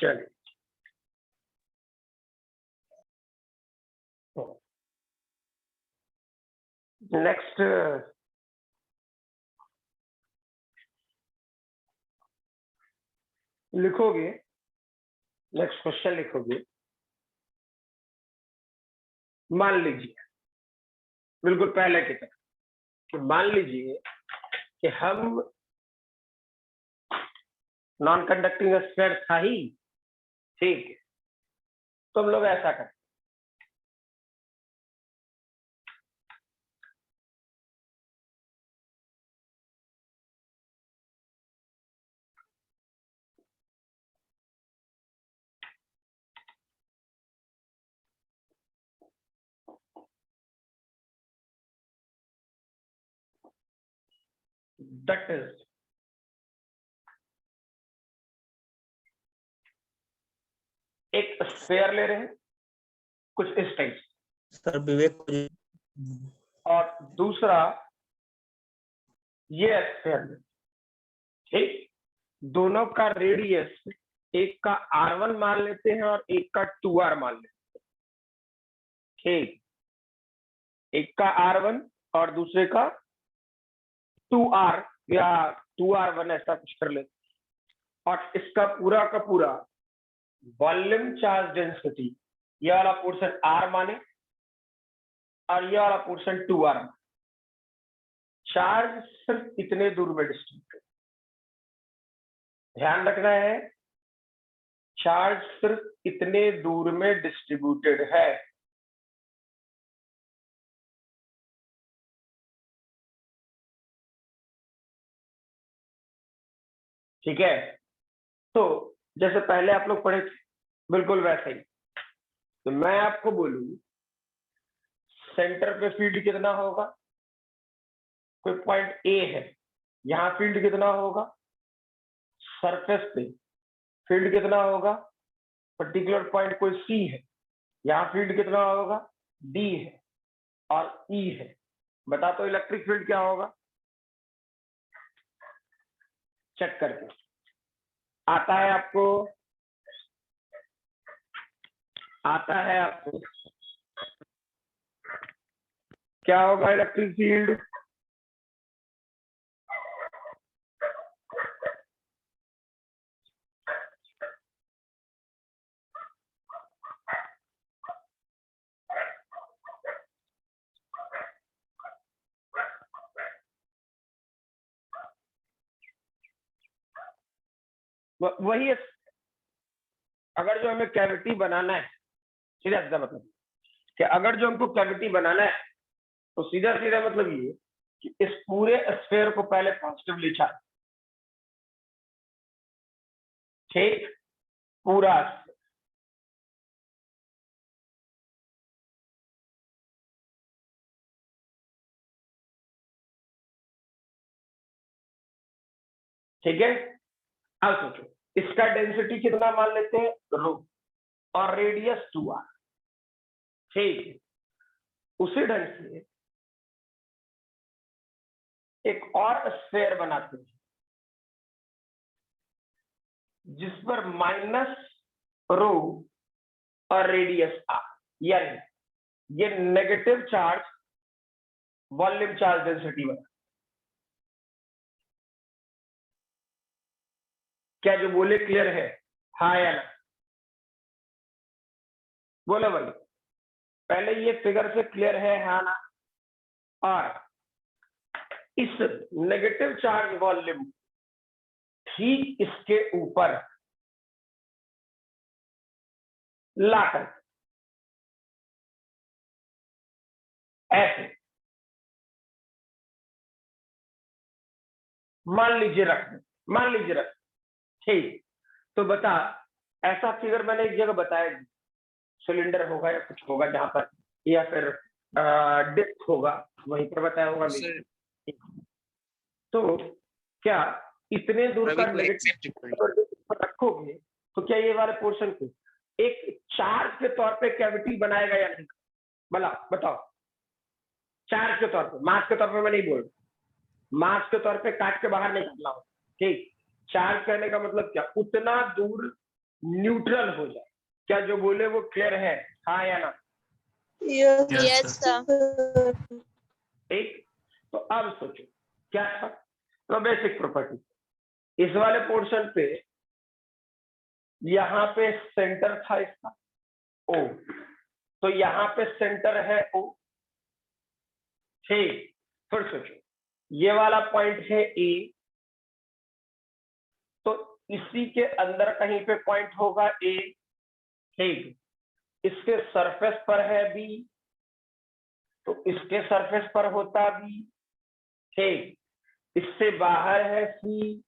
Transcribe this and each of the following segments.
चलिए नेक्स्ट लिखोगे, next question लिखोगे। मान लीजिए बिल्कुल पहले की तरह कि मान लीजिए कि हम नॉन कंडक्टिंग स्फीयर था ही, ठीक है, तो हम लोग ऐसा करते दैट इज एक स्फीयर ले रहे हैं कुछ इस टाइप सर विवेक और दूसरा ये स्फीयर ले, ठीक, दोनों का रेडियस एक का r1 मान लेते हैं और एक का 2r मान लेते हैं, ठीक, एक का r1 और दूसरे का 2r या 2r1 ऐसा कुछ कर लेते हैं। और इसका पूरा का पूरा वॉल्यूम चार्ज डेंसिटी ये वाला पोर्शन r माने और ये वाला पोर्शन 2r माने। चार्ज सिर्फ इतने दूर में डिस्ट्रीब्यूटेड, ध्यान रखना है, चार्ज सिर्फ इतने दूर में डिस्ट्रीब्यूटेड है। ठीक है, तो जैसे पहले आप लोग पढ़े थे बिल्कुल वैसे ही, तो मैं आपको बोलूं सेंटर पे फील्ड कितना होगा, कोई पॉइंट ए है, यहां फील्ड कितना होगा, सरफेस पे फील्ड कितना होगा, पर्टिकुलर पॉइंट कोई सी है, यहाँ फील्ड कितना होगा, डी है और ई है। बता तो इलेक्ट्रिक फील्ड क्या होगा, चेक करके आता है आपको, आता है आपको, क्या होगा इलेक्ट्रिक फील्ड, वही है। अगर जो हमें कैविटी बनाना है, सीधा सीधा मतलब कि अगर जो हमको कैविटी बनाना है तो सीधा सीधा मतलब ये कि इस पूरे स्फीयर को पहले पॉजिटिवली चार्ज, ठीक, पूरा ठीक है। अब सोचो इसका डेंसिटी कितना मान लेते हैं, रो, और रेडियस 2r, ठीक, उसी ढंग से एक और स्फीयर बनाते हैं जिस पर माइनस रो और रेडियस r, यानी ये negative charge volume charge density बना। क्या जो बोले क्लियर है, हाँ या ना, बोलो भाई, पहले ये फिगर से क्लियर है, हाँ ना। और इस नेगेटिव चार्ज वॉल्यूम ठीक इसके ऊपर लाकर ऐसे मान लीजिए रख दो, मान लीजिए रख, ठीक, तो बता, ऐसा फिगर मैंने एक जगह बताया, सिलेंडर होगा या कुछ होगा जहां पर, या फिर डिस्क होगा वहीं पर बताया होगा। तो क्या इतने दूर का नेगेटिव रखोगे तो क्या ये वाले पोर्शन को एक चार्ज के तौर पे कैविटी बनाएगा या नहीं, बताओ, चार्ज के तौर पे, मास के तौर पे मैं नहीं बोल रहा, मास के तौर पे काट के बाहर निकालना हो, ठीक, चार्ज करने का मतलब क्या, उतना दूर न्यूट्रल हो जाए। क्या जो बोले वो क्लियर है, हाँ या ना? Yes sir. ठीक, तो अब सोचो क्या था, तो बेसिक प्रॉपर्टी इस वाले पोर्शन पे यहाँ पे सेंटर था इसका ओ, तो यहाँ पे सेंटर है ओ। ठीक, फिर सोचो ये वाला पॉइंट है ए, तो इसी के अंदर कहीं पे पॉइंट होगा ए। ठीक, इसके सरफेस पर है बी, तो इसके सरफेस पर होता बी। ठीक, इससे बाहर है सी,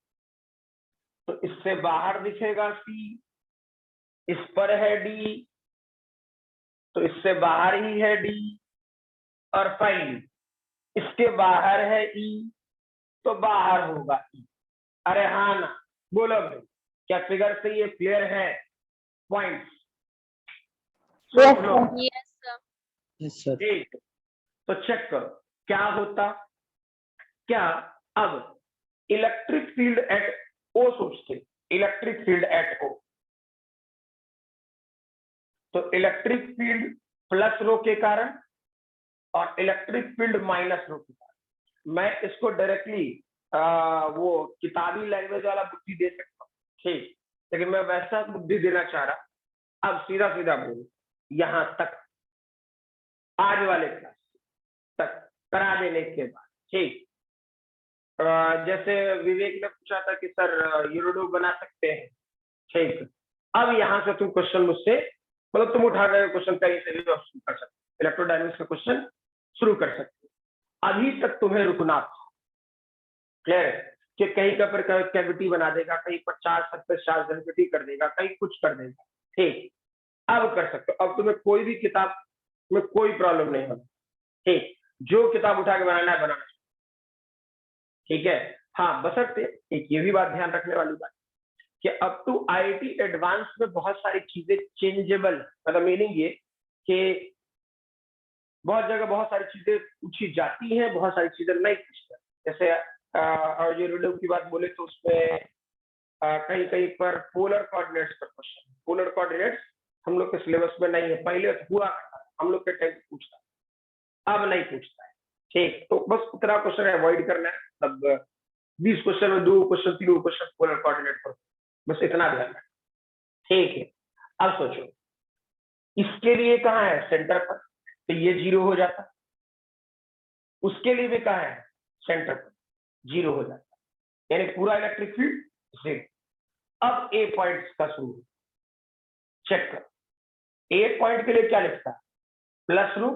तो इससे बाहर दिखेगा सी। इस पर है डी, तो इससे बाहर ही है डी। और फाइनली इसके बाहर है ई, तो बाहर होगा ई। अरे हाँ ना, बोलो भाई, क्या फिगर से ये क्लियर है पॉइंट्स? Yes sir. ठीक, तो चेक करो क्या होता। क्या अब इलेक्ट्रिक फील्ड एट ओ सोचते, इलेक्ट्रिक फील्ड एट ओ, तो इलेक्ट्रिक फील्ड प्लस रो के कारण और इलेक्ट्रिक फील्ड माइनस रो के कारण, मैं इसको डायरेक्टली वो किताबी लैंग्वेज वाला बुद्धि दे सकता हूँ। ठीक, लेकिन मैं वैसा बुद्धि देना चाह रहा। अब सीधा सीधा बोलो, यहां तक आज वाले क्लास तक करा देने के बाद, ठीक, जैसे विवेक ने पूछा था कि सर यूरोडो बना सकते हैं। ठीक, अब यहां से तुम क्वेश्चन मुझसे, मतलब तुम उठा गए क्वेश्चन कहीं से भी शुरू कर सकते, इलेक्ट्रोडायनेमिक्स का क्वेश्चन शुरू कर सकते। अभी तक तुम्हें रुकना था, क्लियर है, कि कहीं का पर कैविटी बना देगा, कहीं पर चार्ज सरफेस चार्ज डेंसिटी कर देगा, कहीं कुछ कर देगा। ठीक, अब कर सकते हो, अब तुम्हें कोई भी किताब में कोई प्रॉब्लम नहीं होगी। ठीक, जो किताब उठा के बनाना है बनाना, ठीक है। हाँ, बशर्ते एक ये भी बात ध्यान रखने वाली बात कि अप टू आईआईटी एडवांस में बहुत सारी चीजें चेंजेबल, मतलब मीनिंग ये कि बहुत जगह बहुत सारी चीजें पूछी जाती हैं, बहुत सारी चीजें नहीं पूछती। जैसे और ये रिडल की बात बोले तो उसमें कहीं कहीं पर पोलर कोऑर्डिनेट्स का क्वेश्चन, पोलर कोऑर्डिनेट्स हम लोग के सिलेबस में नहीं है, पहले हुआ हम लोग के टाइम पूछता, अब नहीं पूछता है। ठीक, तो बस उतना क्वेश्चन अवॉइड करना है, मतलब 20 क्वेश्चन में 2 क्वेश्चन 3 क्वेश्चन पोलर कोऑर्डिनेट पर, बस इतना ध्यान रखना। ठीक है, अब सोचो इसके लिए कहाँ है सेंटर पर, तो ये 0 हो जाता, उसके लिए भी कहाँ है सेंटर पर, 0 हो जाता, यानी पूरा इलेक्ट्रिक फील्ड 0। अब ए पॉइंट का शुरू चेक कर, ए पॉइंट के लिए क्या लिखता, प्लस रो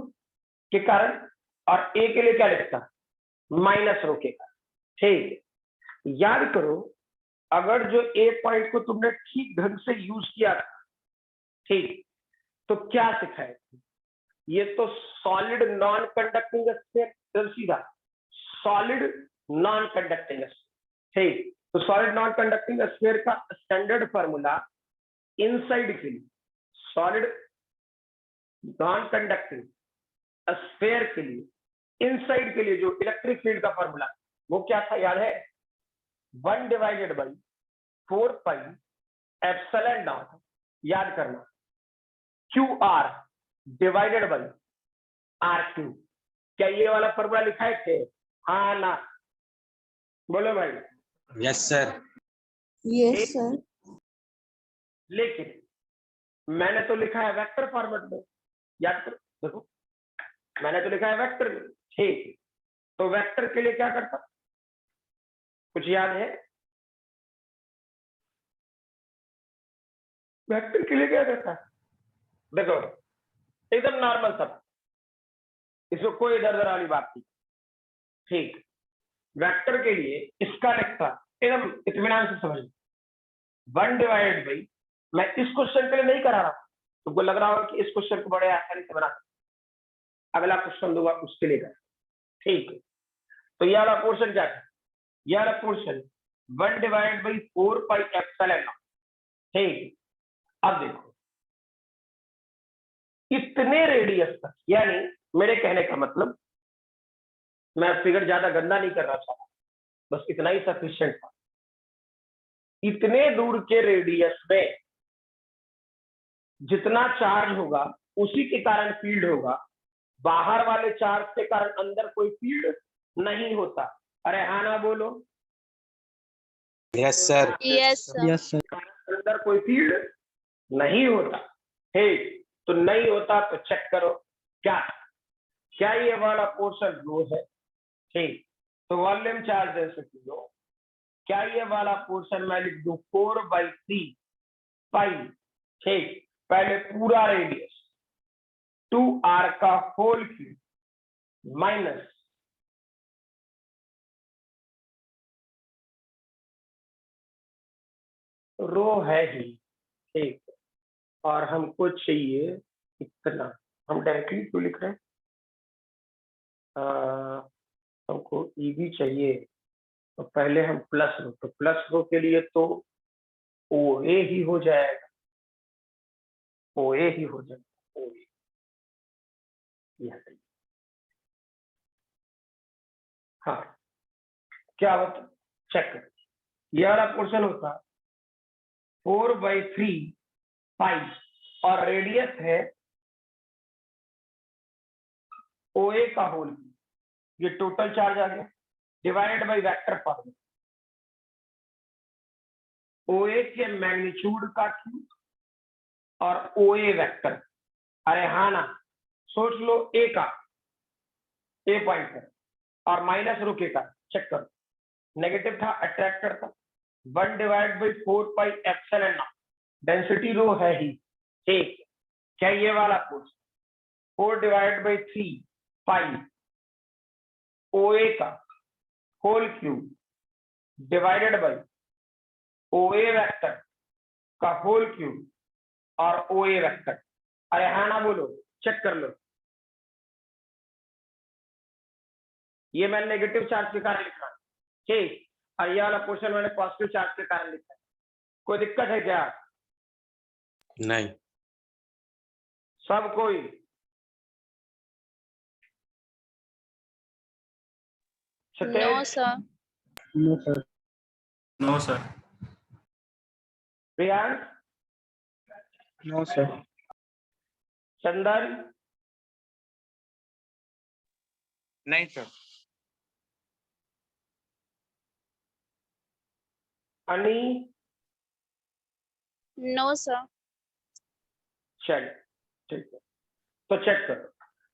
के कारण, और ए के लिए क्या लिखता, माइनस रो के कारण। ठीक, याद करो अगर जो ए पॉइंट को तुमने ठीक ढंग से यूज किया, ठीक, तो क्या सिखाए, ये तो सॉलिड नॉन कंडक्टिंग स्फीयर, सीधा सॉलिड नॉन कंडक्टिंग स्फीयर। ठीक, तो सॉलिड नॉन कंडक्टिंग स्फीयर का स्टैंडर्ड फार्मूला इनसाइड के लिए, सॉलिड नॉन कंडक्टिंग स्फीयर के लिए इनसाइड के लिए जो इलेक्ट्रिक फील्ड का फार्मूला वो क्या था, याद है, 1/4πε0, याद करना, QR डिवाइडेड बाई RQ। क्या ये वाला फॉर्मूला लिखा है थे, हाँ ना, बोलो भाई। Yes sir. Yes sir. लेकिन मैंने तो लिखा है वेक्टर फॉर्मेट में, याद करो, देखो मैंने तो लिखा है वेक्टर में। ठीक, तो वेक्टर के लिए क्या करता, कुछ याद है, वेक्टर के लिए क्या करता, देखो एकदम नॉर्मल सब, इसमें कोई इधर उधर वाली बात नहीं। ठीक, वेक्टर के लिए इसका लिखता, एकदम इत्मीनान से समझ, 1/, मैं इस क्वेश्चन के लिए नहीं करा रहा, तुमको लग रहा होगा कि इस क्वेश्चन को बड़े आसानी से बना सकते, अगला क्वेश्चन दूंगा उसके लिए कर। ठीक, तो ये वाला पोर्शन क्या है, ये वाला पोर्शन 1/4πε0। ठीक, अब देखो इतने रेडियस तक, यानी मेरे कहने का मतलब, मैं फिगर ज्यादा गंदा नहीं कर रहा था, बस इतना ही सफिशिएंट था। इतने दूर के रेडियस में जितना चार्ज होगा उसी के कारण फील्ड होगा, बाहर वाले चार्ज के कारण अंदर कोई फील्ड नहीं होता। अरे हाँ ना बोलो। Yes sir. Yes, sir. Yes, sir. अंदर कोई फील्ड नहीं होता। ठीक, तो नहीं होता तो चेक करो क्या क्या ये वाला पोर्शन रो है। ठीक, तो वॉल्यूम चार्ज ऐसे लो, क्या ये वाला पोर्शन मैं लिख दूं 4/3 पाई। ठीक, पहले पूरा रेडियस 2r का होल क्यूब माइनस रो है ही। ठीक, और हमको चाहिए इतना, हम डायरेक्टली क्यों लिख रहे हैं, हमको ई भी चाहिए, तो पहले हम प्लस रो, तो प्लस रो के लिए तो ओ ए ही हो जाएगा, ओ ए ही हो जाएगा, ओ ए। हाँ, क्या होता चेक कर, ये वाला पोर्शन होता 4/3 पाई और रेडियस है ओ ए का होल, ये टोटल चार्ज आ गया डिवाइडेड बाय वेक्टर फॉर्मूला, ओ ए के मैग्नीट्यूड का क्यूब और ओ ए वेक्टर। अरे हाँ ना, सोच लो ए का, ए पॉइंट पर और माइनस रो के का, चेक करो नेगेटिव था अट्रैक्टर था 1/4 पाई डेंसिटी रो है ही। ठीक, क्या ये वाला पोर्शन 4/3 पाई ओ ए का whole cube divided by O A vector का होल क्यूब और ओ ए वेक्टर। अरे हाँ ना बोलो, चेक कर लो, ये मैंने नेगेटिव चार्ज के कारण लिखा। ठीक, और ये वाला पोर्शन मैंने पॉजिटिव चार्ज के कारण लिखा। कोई दिक्कत है क्या? नहीं। सब कोई? No, sir. No, sir. No, sir. Priyansh, No, sir. चंदन, नहीं सर। अनी, No, sir. चल ठीक है, तो चेक करो,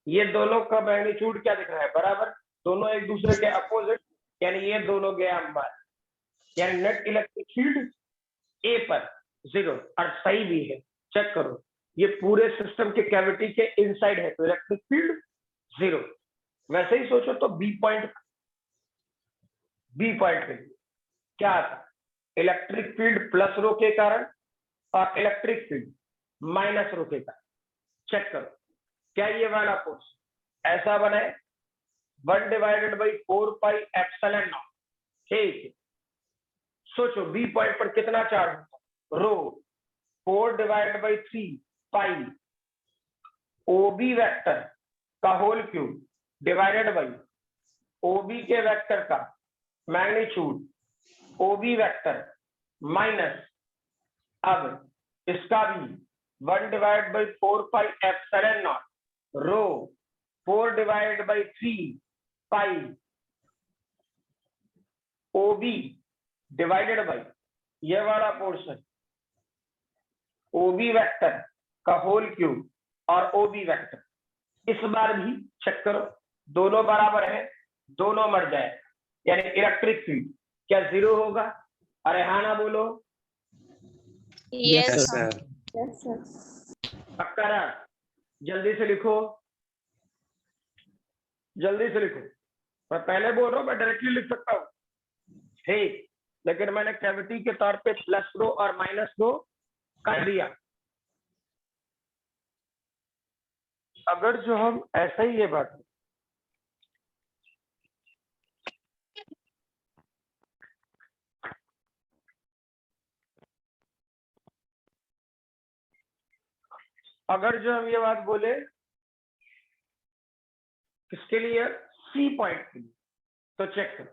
ये दोनों का मैग्नीट्यूड क्या दिख रहा है, बराबर, दोनों एक दूसरे के अपोजिट, यानी ये दोनों गया अंबार, यानी नेट इलेक्ट्रिक फील्ड ए पर 0, और सही भी है। चेक करो, ये पूरे सिस्टम के कैविटी के इनसाइड है, तो इलेक्ट्रिक फील्ड 0। वैसे ही सोचो तो बी पॉइंट पे क्या आता, इलेक्ट्रिक फील्ड प्लस रो के कारण और इलेक्ट्रिक फील्ड माइनस रो के कारण। चेक करो, क्या ये वाला पोर्शन ऐसा बना है 1/4 पाई एप्सिलॉन नॉट। ठीक है, सोचो बी पॉइंट पर कितना चार्ज होता, रो 4/3 पाई ओबी वेक्टर का होल क्यूब डिवाइडेड बाई ओबी के वेक्टर का मैग्नीट्यूड ओबी वेक्टर माइनस, अब इसका भी 1/4 pi epsilon naught rho 4/3 pi OB divided by ये वाला पोर्शन ओबी वेक्टर का होल क्यूब और ओबी वेक्टर। इस बार भी चेक करो, दोनों बराबर है, दोनों मर जाए, यानी इलेक्ट्रिक फील्ड क्या 0 होगा? अरे हाँ ना बोलो। Yes, yes sir. Sir. Yes, sir. पक्का ना? जल्दी से लिखो, जल्दी से लिखो, मैं पहले बोल रहा हूँ मैं डायरेक्टली लिख सकता हूँ, ठीक, लेकिन मैंने कैविटी के तौर पे प्लस रो और माइनस रो कर दिया। अगर जो हम ऐसा ही ये बात, अगर जो हम ये बात बोले किसके लिए, सी पॉइंट के लिए, तो चेक करो,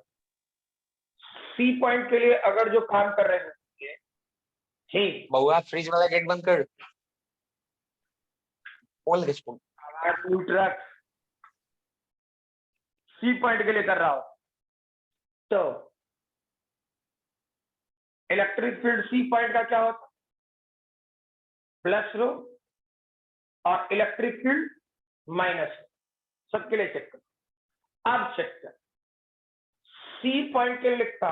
सी पॉइंट के लिए अगर जो काम कर रहे हैं, ठीक, बउआ फ्रिज वाला गेट बंद कर। न्यूट्रल सी पॉइंट के लिए कर रहा हूं। तो इलेक्ट्रिक फील्ड सी पॉइंट का क्या होता, प्लस रो, और इलेक्ट्रिक फील्ड माइनस। सबके लिए चेक करो। अब चेक कर, सी पॉइंट के लिए लिखता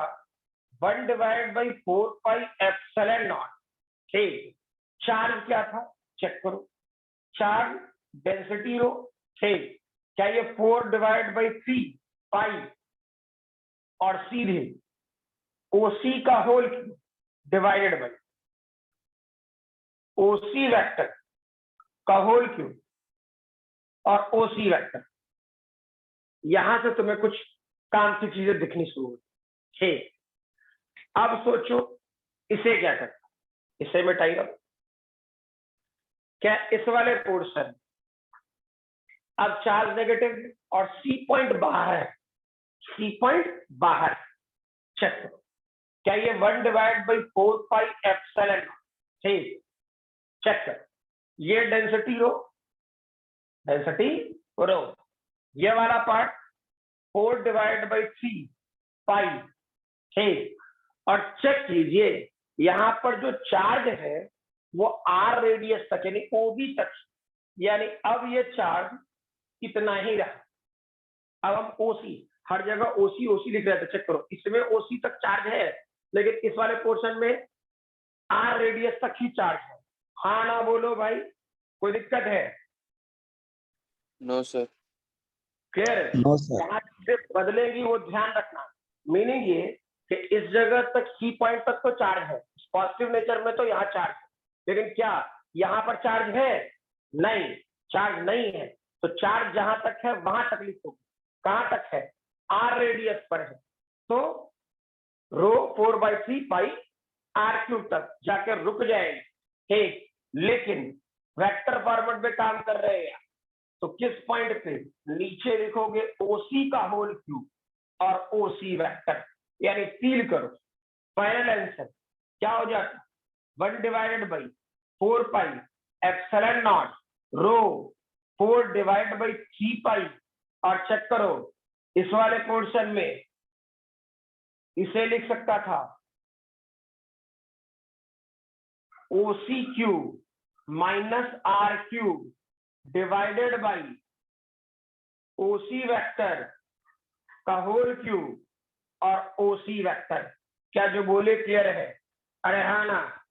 1/4πε0। ठीक, चार्ज क्या था चेक करो, चार्ज डेंसिटी रो। ठीक, क्या ये 4/3 पाई और सीधे ओसी का whole cube divided by OC vector का होल क्यूब और ओसी वेक्टर। यहां से तुम्हें कुछ काम की चीजें दिखनी शुरू हो। ठीक, अब सोचो इसे क्या करता, इसे मिटाइएगा। क्या इस वाले पोर्शन, अब चार्ज नेगेटिव और सी पॉइंट बाहर है, सी पॉइंट बाहर, चेक करो। क्या ये 1/4πε0। ठीक, चेक कर, ये डेंसिटी रो, डेंसिटी रो, ये वाला पार्ट 4/3 पाई। ठीक, और चेक कीजिए यहां पर जो चार्ज है वो आर रेडियस तक यानी ओबी तक, यानी अब ये चार्ज इतना ही रहा। अब हम ओसी, हर जगह ओसी ओसी लिख रहे थे, चेक करो इसमें ओसी तक चार्ज है, लेकिन इस वाले पोर्शन में आर रेडियस तक ही चार्ज है। हाँ ना बोलो भाई, कोई दिक्कत है? No sir. क्लियर है? No sir. जहां चीजें बदलेगी वो ध्यान रखना। मीनिंग ये कि इस जगह तक सी पॉइंट तक तो चार्ज है, पॉजिटिव नेचर में तो यहाँ चार्ज है, लेकिन क्या यहाँ पर चार्ज है? नहीं, चार्ज नहीं है। तो चार्ज जहां तक है वहां तक लिखो, कहां तक है? आर रेडियस पर है, तो रो 4/3 पाई आर क्यूब तक जाकर रुक जाएगी। ठीक, लेकिन वेक्टर फॉर्मेट में काम कर रहे हैं, तो किस पॉइंट पे नीचे लिखोगे ओसी का होल क्यूब और ओसी वेक्टर, यानी फील करो। फाइनल आंसर क्या हो जाता? 1/4πε0 रो 4/3 पाई। और चेक करो इस वाले पोर्शन में इसे लिख सकता था OC cube minus R cube divided by OC vector का होल क्यूब और ओसी वेक्टर। क्या जो बोले क्लियर है? अरे हाँ ना?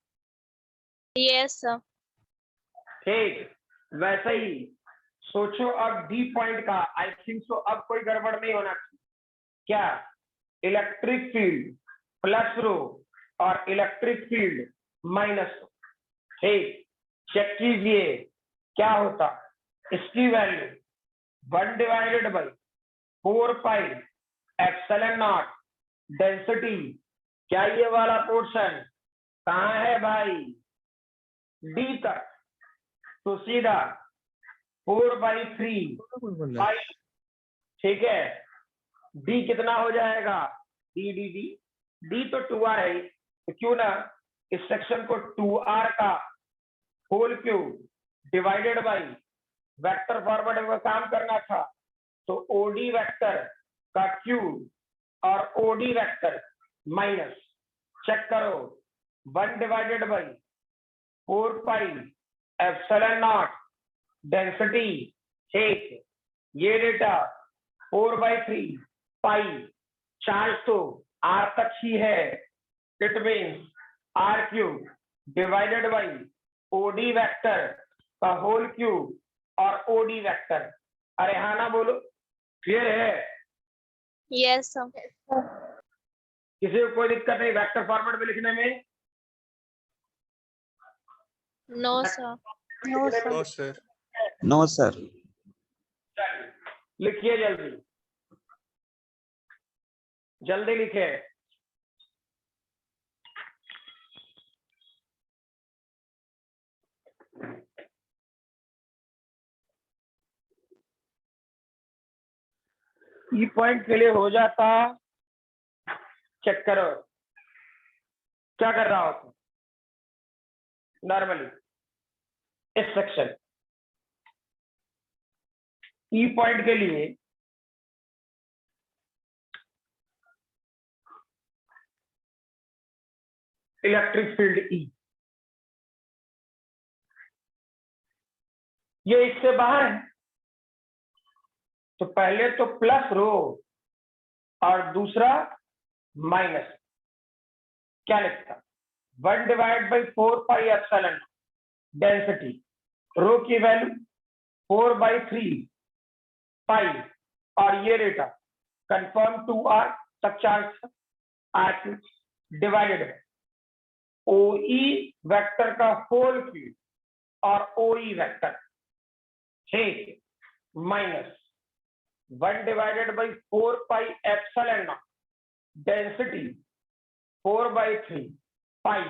Yes, sir. ठीक, वैसे ही सोचो अब डी पॉइंट का। आई थिंक सो अब कोई गड़बड़ नहीं होना चाहिए। क्या इलेक्ट्रिक फील्ड प्लस रो और इलेक्ट्रिक फील्ड माइनस रो। ठीक, चेक कीजिए क्या होता, इसकी वैल्यू 1/4πε0 डेंसिटी। क्या ये वाला पोर्शन कहाँ है भाई? डी तक, तो सीधा 4/3 पाई। ठीक है, डी कितना हो जाएगा? डी डी डी डी तो 2r है, तो क्यों ना इस सेक्शन को 2r का whole cube divided by vector forward में काम करना था, तो ओडी वेक्टर का क्यूब और ओडी वेक्टर माइनस। चेक करो 1/4πε0 डेंसिटी। ठीक, ये डेटा 4/3 पाई, चार्ज तो आर तक ही है, it means R cube divided by OD vector का होल क्यूब और ओडी वेक्टर। अरे हाँ ना बोलो, क्लियर है? Yes, sir. किसी को कोई दिक्कत नहीं वेक्टर फॉर्मेट में लिखने में? No, sir. No sir. No sir. No sir. लिखिए जल्दी, जल्दी लिखे। ई पॉइंट के लिए हो जाता, चेक करो क्या कर रहा हो नॉर्मली इस सेक्शन ई पॉइंट के लिए इलेक्ट्रिक फील्ड ई, ये इससे बाहर है, तो पहले तो प्लस रो और दूसरा माइनस, क्या लिखता 1/4 पाई डेंसिटी, रो की वैल्यू 4/3 पाई और ये रेटा कंफर्म 2r तक चार्ज आर डिवाइडेड ओई वेक्टर का होल क्यूब और ओई वेक्टर, ठीक, माइनस 1/4 पाई डेंसिटी 4/3 पाई,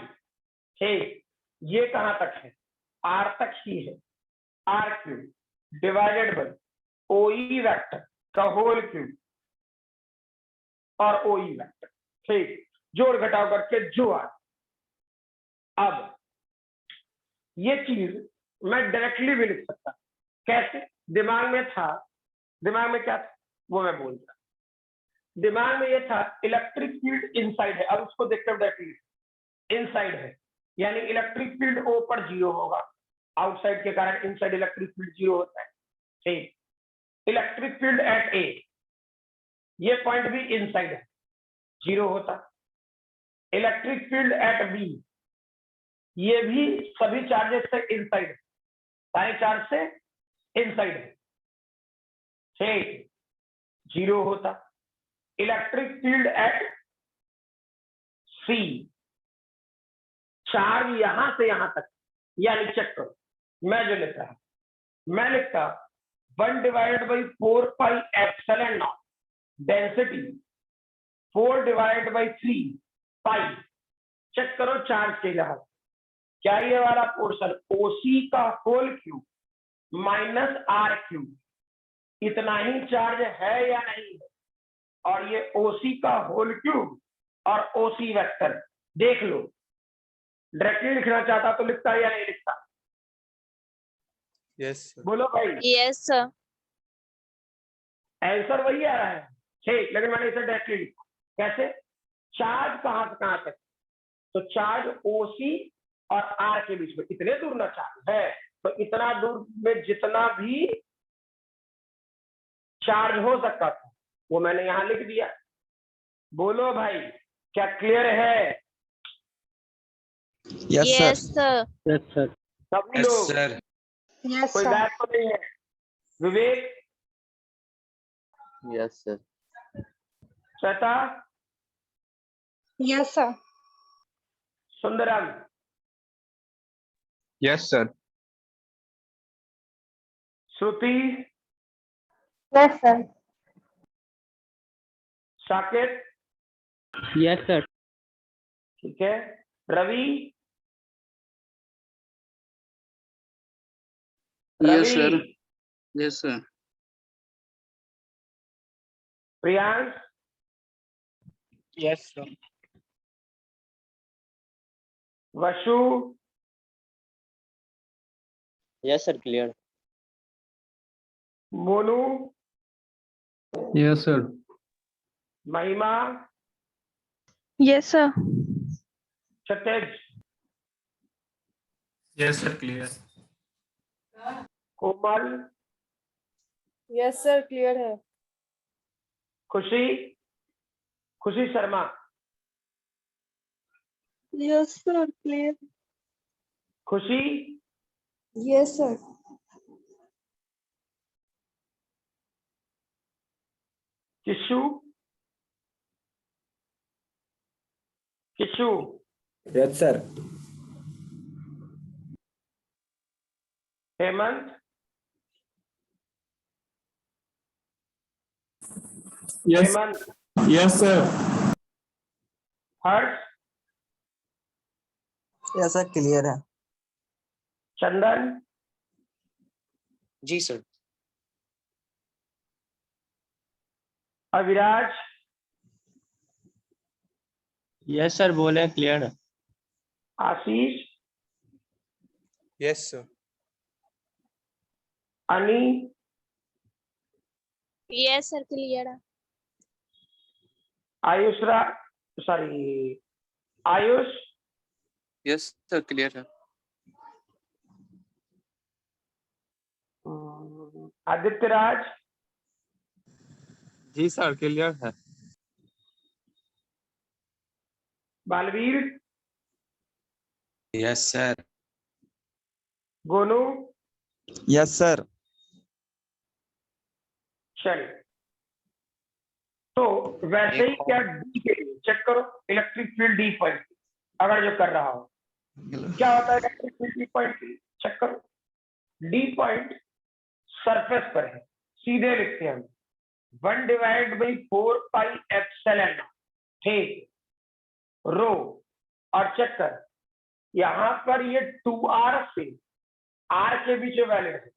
ठीक, ये कहां तक है, आर तक ही है, आर क्यूब डिवाइडेड बाई ओई वेक्टर का होल क्यूब और ओई वेक्टर, ठीक, जोड़ घटाव करके जो आ। अब ये चीज मैं डायरेक्टली भी लिख सकता, कैसे, दिमाग में क्या था वो मैं बोल रहा, दिमाग में ये था इलेक्ट्रिक फील्ड इनसाइड है, अब उसको देखते हुए डायरेक्टली इनसाइड है, यानी इलेक्ट्रिक फील्ड ओ पर 0 होगा, आउटसाइड के कारण इनसाइड इलेक्ट्रिक फील्ड 0 होता है, ठीक, इलेक्ट्रिक फील्ड एट ए, ये पॉइंट भी इनसाइड है, 0 होता, इलेक्ट्रिक फील्ड एट बी, ये भी सभी चार्जेस से इनसाइड है, सारे चार्ज से इनसाइड है, ठीक, 0 होता, electric field at C, charge यहां से यहां तक, यानी चेक करो, मैं जो लिख रहा, मैं लिखता 1/4 पाई डेंसिटी 4/3 पाई, चेक करो चार्ज के लिहाज, क्या ये वाला पोर्शन ओसी का whole cube minus R cube, इतना ही चार्ज है या नहीं है, और ये ओसी का होल क्यूब और ओसी वेक्टर, देख लो, डायरेक्टली लिखना चाहता तो लिखता या नहीं लिखता, यस सर, बोलो भाई, Yes, sir. आंसर वही आ रहा है, ठीक, लेकिन मैंने इसे डायरेक्टली लिखा, कैसे, चार्ज कहां से कहां तक, तो चार्ज ओसी और आर के बीच में इतने दूर ना चार्ज है, तो इतना दूर में जितना भी चार्ज हो सकता था वो मैंने यहां लिख दिया, बोलो भाई, क्या क्लियर है, यस Yes, सर। sir. सभी लोग, सर, यस कोई बात तो नहीं है, Vivek, yes sir, Shweta, yes sir. Sundaram, Yes, sir. Shruti, yes sir. Saket, Yes, sir. ठीक है, Ravi, Yes, Ravi, sir. Yes, sir. Priyansh, Yes, sir. Vashu, Yes, sir. Clear. Monu, Yes, sir. Mahima, Yes, sir. Kshatej, Yes, sir. Clear. Komal, yes sir clear है। Khushi, Khushi Sharma, yes sir clear. Khushi, yes sir. Kishu, Kishu, yes sir. Hemant, Yes. Hemant, Yes, sir. Harsh, yes sir clear है। चंदन, जी sir. Aviraj, yes sir बोले clear है। आशीष, yes sir, अनी, Yes, sir. Clear है. Ayush sorry Ayush, Yes, sir. Clear है. आदित्य राज, जी sir clear है. Baalveer, yes sir. Gonu, yes sir. चलिए तो वैसे ही क्या डी के लिए चेक करो इलेक्ट्रिक फील्ड डी पॉइंट अगर जो कर रहा हो क्या होता है electric field D point check करो. डी पॉइंट सरफेस पर है, सीधे लिखते हैं हम 1/4 पाई एप्सिलॉन, ठीक, रो. और चेक कर यहां पर ये 2r से r के बीच वैल्यू है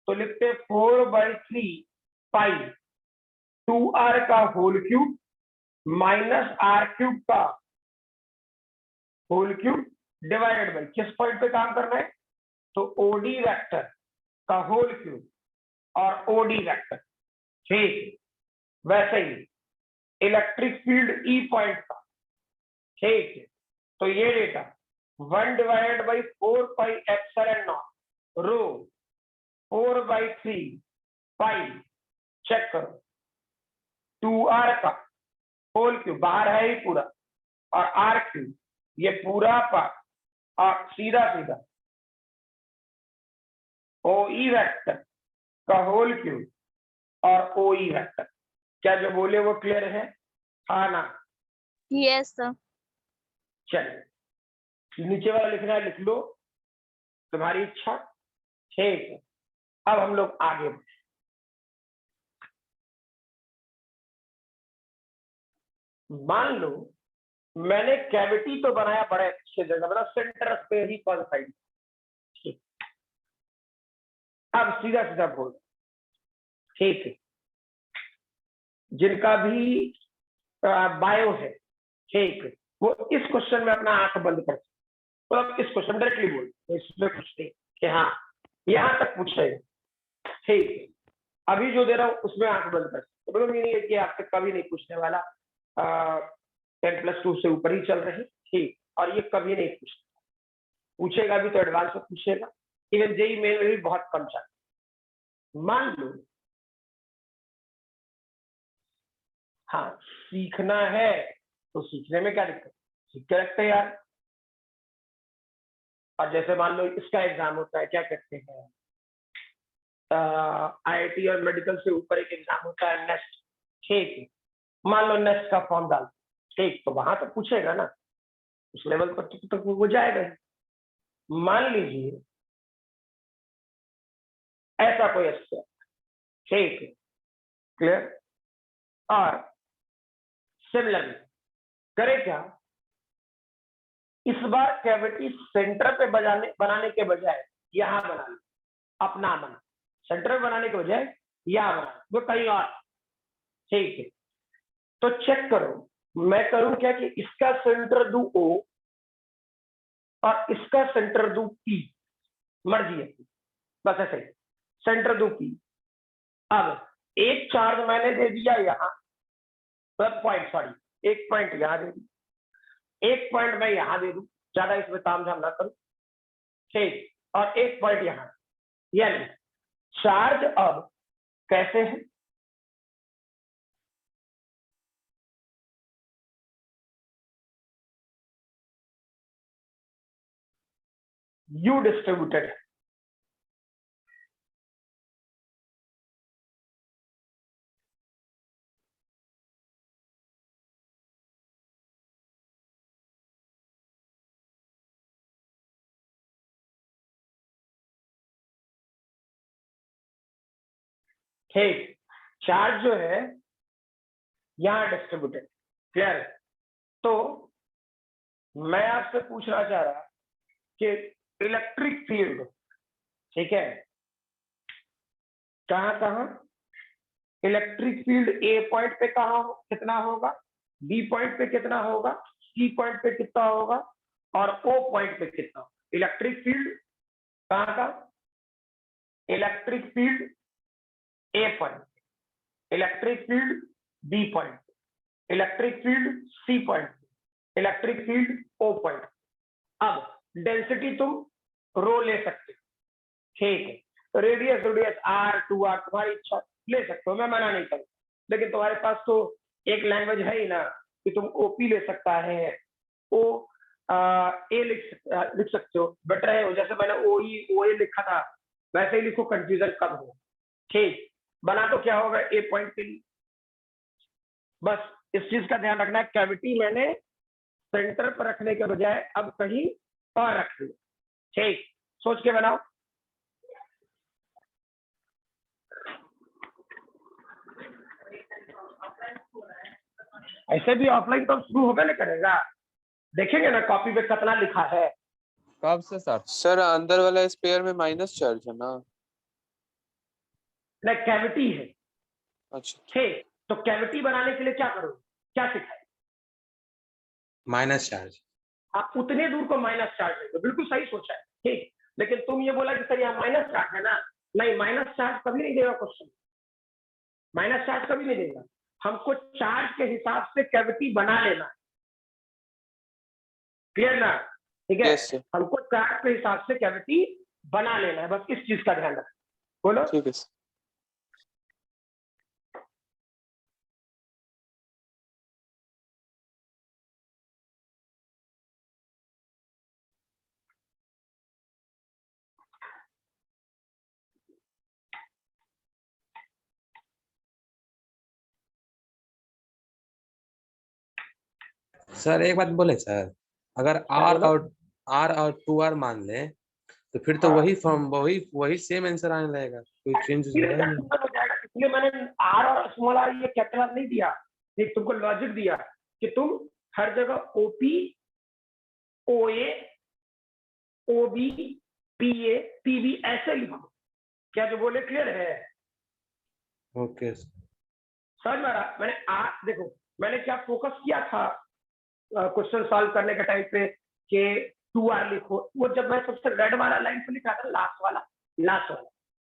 तो लिखते 4/3 पाई 2r का whole cube minus r cube का होल क्यूब डिवाइडेड बाई किस पॉइंट पे काम करना है तो ओडी वेक्टर का होल क्यूब और ओडी वेक्टर, ठीक. वैसे ही इलेक्ट्रिक फील्ड ई पॉइंट का, ठीक है. तो ये data 1/4 pi epsilon naught rho 4/3 pi, check करो 2r का होल क्यूब बाहर है ही पूरा और r क्यूब ये पूरा पार्ट और सीधा सीधा OE वेक्टर का होल क्यूब और OE वेक्टर. क्या जो बोले वो क्लियर है? हाँ ना? Yes, sir. चलिए नीचे वाला लिखना है लिख लो, तुम्हारी इच्छा, ठीक है. अब हम लोग आगे बढ़े. मान लो मैंने कैविटी तो बनाया बड़े अच्छे जगह, मतलब सेंटर पे ही पर साइड, ठीक. अब सीधा सीधा बोल, ठीक है. जिनका भी बायो है, ठीक है, वो इस क्वेश्चन में अपना आंख बंद कर सकते. तो अब इस क्वेश्चन डायरेक्टली बोल, इसमें पूछते कि हाँ यहां तक पूछेगा, ठीक है. अभी जो दे रहा हूं उसमें आंख बंद कर सकते. मतलब ये नहीं है कि आपसे कभी नहीं पूछने वाला, 10+2 से ऊपर ही चल रहे, ठीक. और ये कभी नहीं पूछेगा भी तो एडवांस में पूछेगा. इवन जेई मेन में भी बहुत कम चल. मान लो हाँ सीखना है तो सीखने में क्या दिक्कत, सीख के रखते हैं यार. और जैसे मान लो इसका एग्जाम होता है, क्या कहते हैं, IIT और मेडिकल से ऊपर एक एग्जाम होता है नेस्ट, ठीक है. मान लो नेस्ट का फॉर्म डाल, ठीक, तो वहां तो पूछेगा ना, उस लेवल पर तक वो जाएगा. मान लीजिए ऐसा कोई अच्छा, ठीक है, क्लियर. और सिमिलरली करे क्या, इस बार कैविटी सेंटर पे बनाने के बजाय यहां बना लो, अपना बना. सेंटर पे बनाने के बजाय यहां बना वो कहीं और, ठीक है. तो चेक करो मैं करूं क्या कि इसका सेंटर दू O और इसका सेंटर दू P, मर्जी है, बस ऐसे सेंटर दू P. अब एक चार्ज मैंने दे दिया यहाँ, पॉइंट सॉरी एक पॉइंट यहाँ दे दी, एक पॉइंट मैं यहाँ दे दूं, ज्यादा इसमें तामझाम ना करूं, ठीक. और एक पॉइंट यहाँ, यानी चार्ज अब कैसे है, यू डिस्ट्रीब्यूटेड है. ठीक, चार्ज जो है यहां डिस्ट्रीब्यूटेड, क्लियर है. तो मैं आपसे पूछना चाह रहा कि इलेक्ट्रिक फील्ड, ठीक है, कहां कहां इलेक्ट्रिक फील्ड ए पॉइंट पे कहां कितना होगा, बी पॉइंट पे कितना होगा, सी पॉइंट पे कितना होगा और ओ पॉइंट पे कितना होगा. इलेक्ट्रिक फील्ड कहां का, electric field A point, electric field B point, electric field C point, electric field O point. अब डेंसिटी तुम रो ले सकते हो, ठीक है, तो रेडियस रेडियस आर 2r तुम्हारी इच्छा ले सकते हो, मैं मना नहीं करूँ, लेकिन तुम्हारे पास तो एक लैंग्वेज है ही ना कि तुम ओपी ले सकता है, ओ ए लिख सकते हो, बेटर है जैसे मैंने ओ ए लिखा था वैसे ही लिखो, कंफ्यूजन कम हो। ठीक, बना तो क्या होगा ए पॉइंट के लिए, बस इस चीज का ध्यान रखना है, कैविटी मैंने सेंटर पर रखने के बजाय अब कहीं और रख दिया। ठीक, सोच के बनाओ। ऐसे भी ऑफलाइन तो शुरू होगा ना करेगा, देखेंगे ना कॉपी पे कितना लिखा है। कब से सर? सर अंदर वाला स्पेयर में माइनस चार्ज है ना? नहीं, कैविटी है। अच्छा, ठीक, तो कैविटी बनाने के लिए क्या करो, क्या सिखाए? Minus charge. आप उतने दूर को माइनस चार्ज है, तो बिल्कुल सही सोचा है। ठीक, लेकिन तुम ये बोला कि सर यहाँ माइनस चार्ज है ना, नहीं, माइनस चार्ज कभी नहीं देगा क्वेश्चन, माइनस चार्ज कभी नहीं देगा, हमको चार्ज के हिसाब से कैविटी बना लेना है, क्लियर ना? ठीक है, यस सर। हमको चार्ज के हिसाब से कैविटी बना लेना है, बस इस चीज का ध्यान रखना। बोलो। ठीक है सर। सर एक बात बोले सर, अगर आर और 2r मान ले तो फिर तो हाँ। वही फॉर्म वही सेम आंसर आने लगेगा, कोई चेंज हो होगा ही नहीं। जाएगा, इसलिए मैंने आर और स्मॉल आर ये कैपिटल आर नहीं दिया, ये तुमको लॉजिक दिया कि तुम हर जगह ओपी, ओए, ओबी, पीए, पीबी ऐसे लिखो। क्या जो बोले क्लियर है? ओके समझ में आ रहा? मैंने देखो मैंने क्या फोकस किया था क्वेश्चन सॉल्व करने के टाइम पे कि 2r लिखो, वो जब मैं सबसे रेड वाला लाइन पे लिखा था, लास्ट वाला,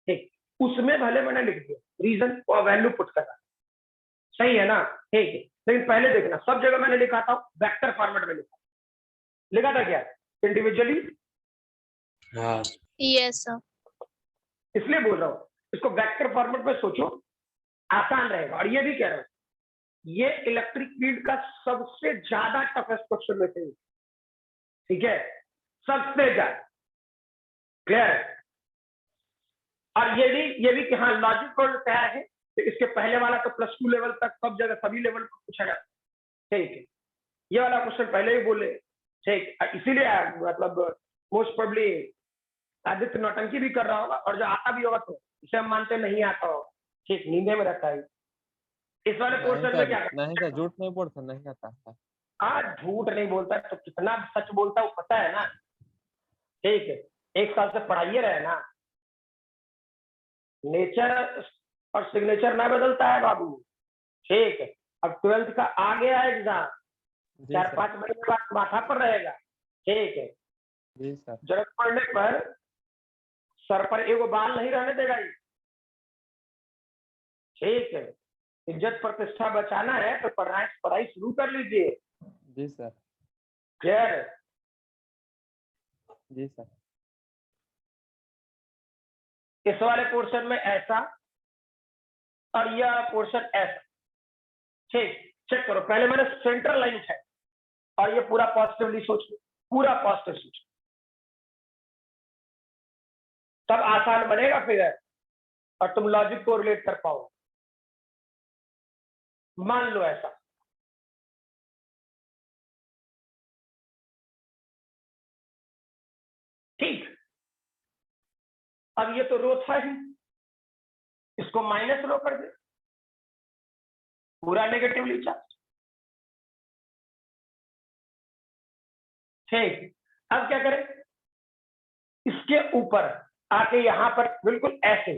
ठीक, उसमें भले मैंने लिख दिया रीजन और वैल्यू पुट करना, सही है ना? ठीक है, लेकिन पहले देखना सब जगह मैंने लिखा था वेक्टर फॉर्मेट में लिखा था क्या इंडिविजुअली? हाँ यस सर। इसलिए बोल रहा हूँ इसको वेक्टर फॉर्मेट में सोचो, आसान रहेगा। और ये भी कह रहा हूँ ये इलेक्ट्रिक फील्ड का सबसे ज्यादा टफेस्ट क्वेश्चन में से, ठीक है, सबसे ज्यादा, क्लियर है? और ये भी कि हाँ लॉजिक को तैयार है, तो इसके पहले वाला तो +2 लेवल तक सब जगह सभी लेवल पर पूछा जाता, ठीक है, ये वाला क्वेश्चन पहले ही बोले, ठीक, इसीलिए मतलब मोस्ट प्रोबेबली आदित्य नौटंकी भी कर रहा होगा, और जो आता भी होगा तो इसे हम मानते नहीं आता होगा, ठीक, नींदे में रहता है। इस वाले पोर्शन में क्या नहीं सर, झूठ नहीं बोलता, नहीं आता है। आज झूठ नहीं बोलता तो कितना सच बोलता है वो पता है ना, ठीक है, 1 साल से पढ़ाइए रहे ना, नेचर और सिग्नेचर ना बदलता है बाबू, ठीक है। अब 12th का आ गया एग्जाम, 4-5 महीने बाद माथा पर रहेगा, ठीक है, जी सर। जरूरत पड़ने पर सर पर एगो बाल नहीं रहने देगा ये, ठीक है, इज्जत प्रतिष्ठा बचाना है तो पढ़ाई शुरू कर लीजिए। जी सर। क्लियर? जी सर। इस वाले पोर्शन में ऐसा और यह पोर्शन ऐसा, ठीक, चेक करो, पहले मैंने सेंट्रल लाइन है और ये पूरा पॉजिटिवली सोच लो, पूरा पॉजिटिव सोच, तब आसान बनेगा फिगर और तुम लॉजिक को रिलेट कर पाओ। मान लो ऐसा, ठीक, अब ये तो रो था ही, इसको माइनस रो कर दे, पूरा नेगेटिवली चार्ज, ठीक। अब क्या करें, इसके ऊपर आके यहां पर बिल्कुल ऐसे,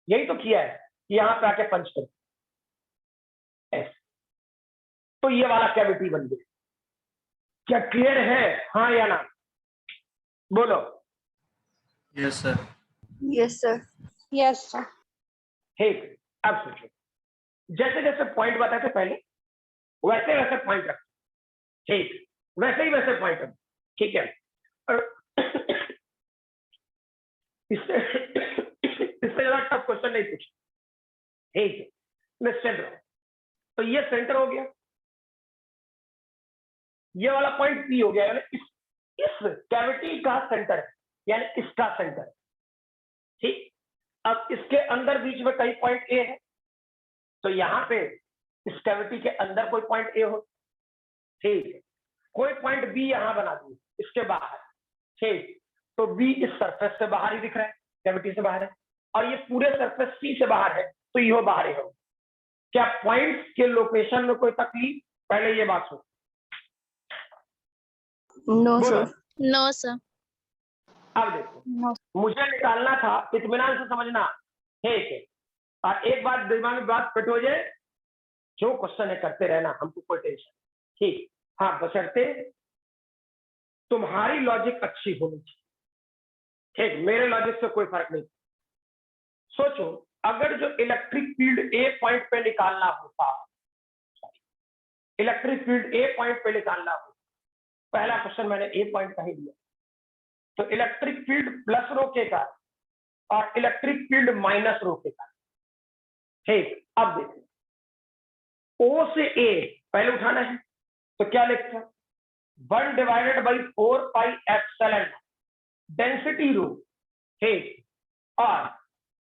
यही तो किया है, यहां पे आके पंच कर ऐसे, तो ये वाला कैविटी बन गया। क्या क्लियर है, हाँ या ना? बोलो। Yes sir. Yes, sir. Yes, sir. ठीक, अब सोचो, जैसे जैसे पॉइंट बताए थे पहले वैसे वैसे पॉइंट रख, ठीक, वैसे ही वैसे पॉइंट रख, ठीक है। और इससे ज्यादा टफ क्वेश्चन नहीं पूछ, ठीक है, निश्चिंत रहो। तो ये सेंटर हो गया, ये वाला पॉइंट पी हो गया, यानी इस कैविटी का सेंटर है, यानी इसका सेंटर, ठीक। अब इसके अंदर बीच में कई पॉइंट ए है, तो यहां पे इस कैविटी के अंदर कोई पॉइंट ए हो, ठीक है। कोई पॉइंट बी यहां बना दी इसके बाहर, ठीक, तो बी इस सरफेस से बाहर ही दिख रहा है, कैविटी से बाहर है, और ये पूरे सरफेस सी से बाहर है, तो ये बाहर ही हो। क्या पॉइंट्स के लोकेशन में कोई तकलीफ? पहले ये बात सुन। नो बोलो। सर। No sir. अब देखो, मुझे निकालना था, इत्मीनान से समझना, ठीक है। और एक बात दिमाग में बात फिट हो जाए, जो क्वेश्चन है करते रहना, हमको कोई टेंशन, ठीक। हाँ, बशर्ते तुम्हारी लॉजिक अच्छी होनी चाहिए, ठीक, मेरे लॉजिक से कोई फर्क नहीं। सोचो, अगर जो इलेक्ट्रिक फील्ड ए पॉइंट पे निकालना होता, इलेक्ट्रिक फील्ड ए पॉइंट पे निकालना हो, पहला क्वेश्चन मैंने ए पॉइंट का ही दिया, तो इलेक्ट्रिक फील्ड प्लस रोकेगा और इलेक्ट्रिक फील्ड माइनस रोकेगा, ठीक। अब देखो, ओ से ए पहले उठाना है, तो क्या लिखता, 1 divided by 4 pi epsilon density rho, ठीक, और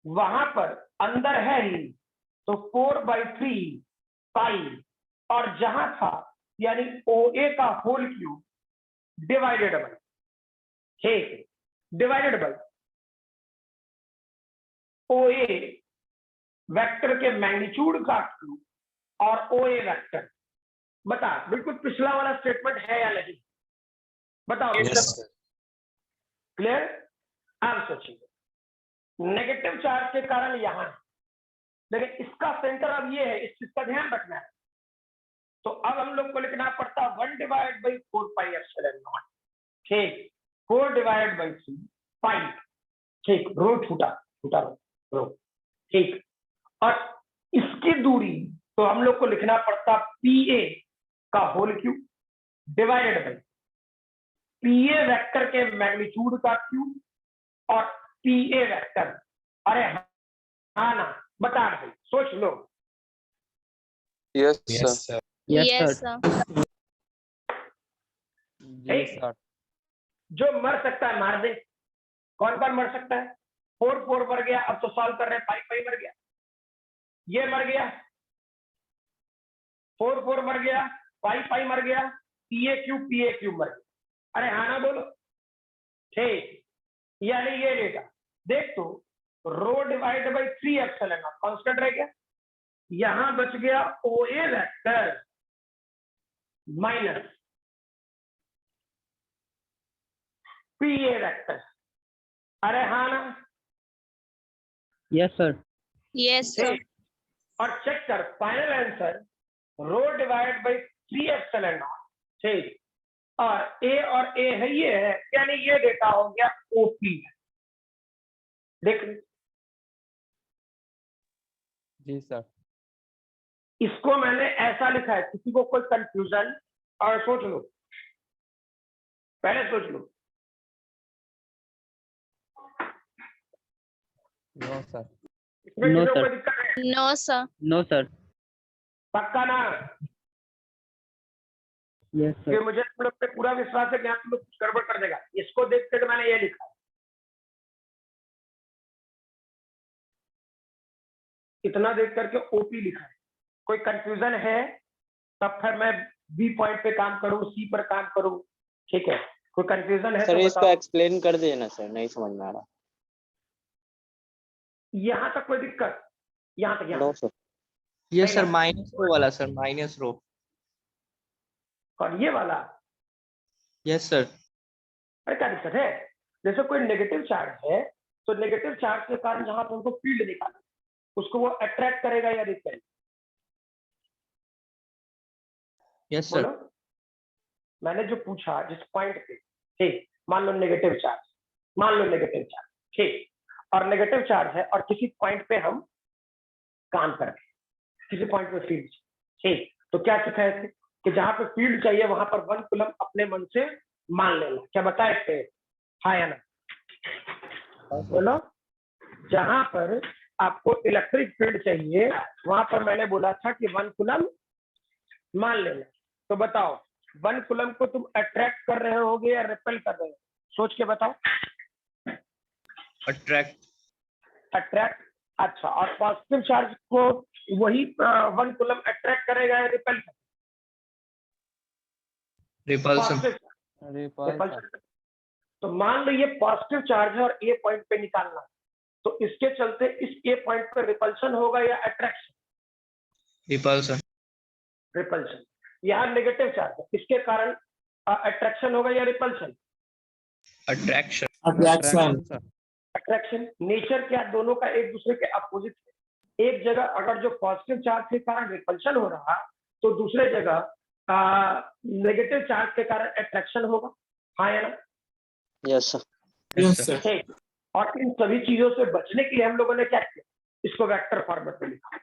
वहां पर अंदर है ही, तो 4/3 पाई, और जहां था यानी ओ ए का होल क्यूब डिवाइडेड बाई, ठीक, divided by O A vector के मैग्नीट्यूड का क्यूब और ओ ए वेक्टर। बता, बिल्कुल पिछला वाला स्टेटमेंट है या नहीं, बताओ। क्लियर? अब सोचिए, नेगेटिव चार्ज के कारण यहां है, लेकिन इसका सेंटर अब ये है, इस चीज का ध्यान रखना है। तो अब हम लोग को लिखना पड़ता 1 divide by 4 pi epsilon naught, ठीक, 4 डिवाइड बाई 3 पाई, ठीक, रो छूटा छूटा रो, ठीक। और इसकी दूरी तो हम लोग को लिखना पड़ता पी ए का whole cube divided by P A vector के मैग्नीट्यूड का क्यूब और पी ए वेक्टर। अरे हाँ ना, बता भाई, सोच लो। Yes yes sir. Sir. Yes sir. Sir जो मर सकता है मार दे। कौन कौन मर सकता है? 4 4 मर गया, अब तो सॉल्व कर रहे हैं, 5 5 मर गया, ये मर गया, 4 4 मर गया, 5 5 मर गया, पी ए क्यूब मर गया। अरे हाँ ना बोलो, ठीक। यानी ये डेटा देख, तो rho divide by 3 epsilon naught constant रह गया, यहां बच गया O A vector minus P A vector. अरे हाँ ना? Yes sir. Yes sir. ठीक। और चेक कर, final answer rho divide by 3 epsilon naught, ठीक, और ए है, ये है, यानी ये डेटा हो गया ओपी। देख जी सर। इसको मैंने ऐसा लिखा है, किसी को कोई कंफ्यूजन? और सोच लो, पहले सोच लो। No sir. इसमें No, किसी को sir. कोई दिक्कत है? No sir. No sir. पक्का ना? यस कि मुझे तुम लोग पे पूरा विश्वास है कि यहाँ तुम लोग कुछ गड़बड़ कर देगा। इसको देख के मैंने ये लिखा है, इतना देख करके ओपी लिखा है। कोई कंफ्यूजन है तब फिर मैं बी पॉइंट पे काम करूं, सी पर काम करूं, ठीक है? कोई कंफ्यूजन है सर तो इसको बताओ। एक्सप्लेन कर देना सर, नहीं समझ में आ रहा। यहाँ तक कोई दिक्कत? यहाँ तक? No sir. Yes sir, minus rho वाला सर, माइनस रो। और ये वाला? Yes sir. अरे क्या दिक्कत है? जैसे कोई नेगेटिव चार्ज है, तो नेगेटिव चार्ज के कारण जहां तुमको फील्ड निकालना, उसको वो अट्रैक्ट करेगा या रिपेल? Yes sir. बोलो। मैंने जो पूछा जिस पॉइंट पे, ठीक, मान लो नेगेटिव चार्ज, मान लो नेगेटिव चार्ज, ठीक, और नेगेटिव चार्ज है और किसी पॉइंट पे हम काम कर रहे हैं, किसी पॉइंट पे फील्ड। ठीक, तो क्या सिखाए थे कि जहां पे फील्ड चाहिए वहां पर 1 कूलम अपने मन से मान लेना। क्या बताए थे? हाँ या ना? बोलो। जहां पर आपको इलेक्ट्रिक फील्ड चाहिए वहां पर मैंने बोला था कि 1 कूलम मान लेना। तो बताओ 1 कूलम को तुम अट्रैक्ट कर रहे होगे या रिपेल कर रहे हो? सोच के बताओ। अट्रैक्ट। अट्रैक्ट। अच्छा, और पॉजिटिव चार्ज को वही 1 कूलम अट्रैक्ट करेगा या रिपेल? रिपल्सन। रिपल्सन। तो मान लो ये पॉजिटिव चार्ज है और ए पॉइंट पे निकालना, तो इसके चलते इस ए पॉइंट पे रिपल्सन होगा या अट्रैक्शन? रिपल्सन। रिपल्सन। यहाँ नेगेटिव चार्ज है, इसके कारण अट्रैक्शन होगा या repulsion? Attraction. Attraction. Attraction. Nature क्या, दोनों का एक दूसरे के अपोजिट है। एक जगह अगर जो पॉजिटिव चार्ज के कारण रिपल्शन हो रहा तो दूसरे जगह नेगेटिव चार्ज के कारण अट्रैक्शन होगा। हाँ या ना? Yes sir. Yes sir. ठीक। और इन सभी चीजों से बचने के लिए हम लोगों ने क्या किया? इसको वेक्टर फॉर्मेट में लिखा।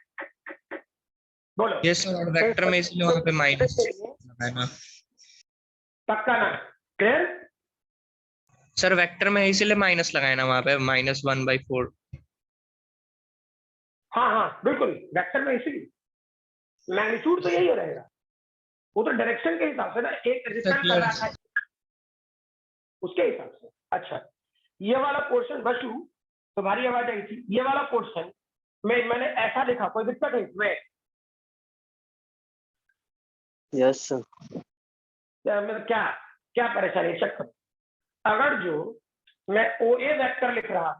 बोलो। यस सर, और वेक्टर में इसलिए वहां पे माइनस लगाना। पक्का ना? क्लियर? सर वेक्टर में इसीलिए माइनस लगाए ना वहां पे, -1/4। हाँ हाँ बिल्कुल, वेक्टर में इसीलिए मैग्नीट्यूड तो यही रहेगा, वो तो डायरेक्शन के हिसाब से ना, एक रिटर्न कर रहा था उसके हिसाब से। अच्छा, ये वाला पोर्शन बशु, तुम्हारी आवाज आई थी, ये वाला पोर्शन में मैंने ऐसा लिखा, कोई दिक्कत है इसमें? Yes sir. मतलब क्या क्या परेशानी? चेक करो। अगर जो मैं OA वेक्टर लिख रहा,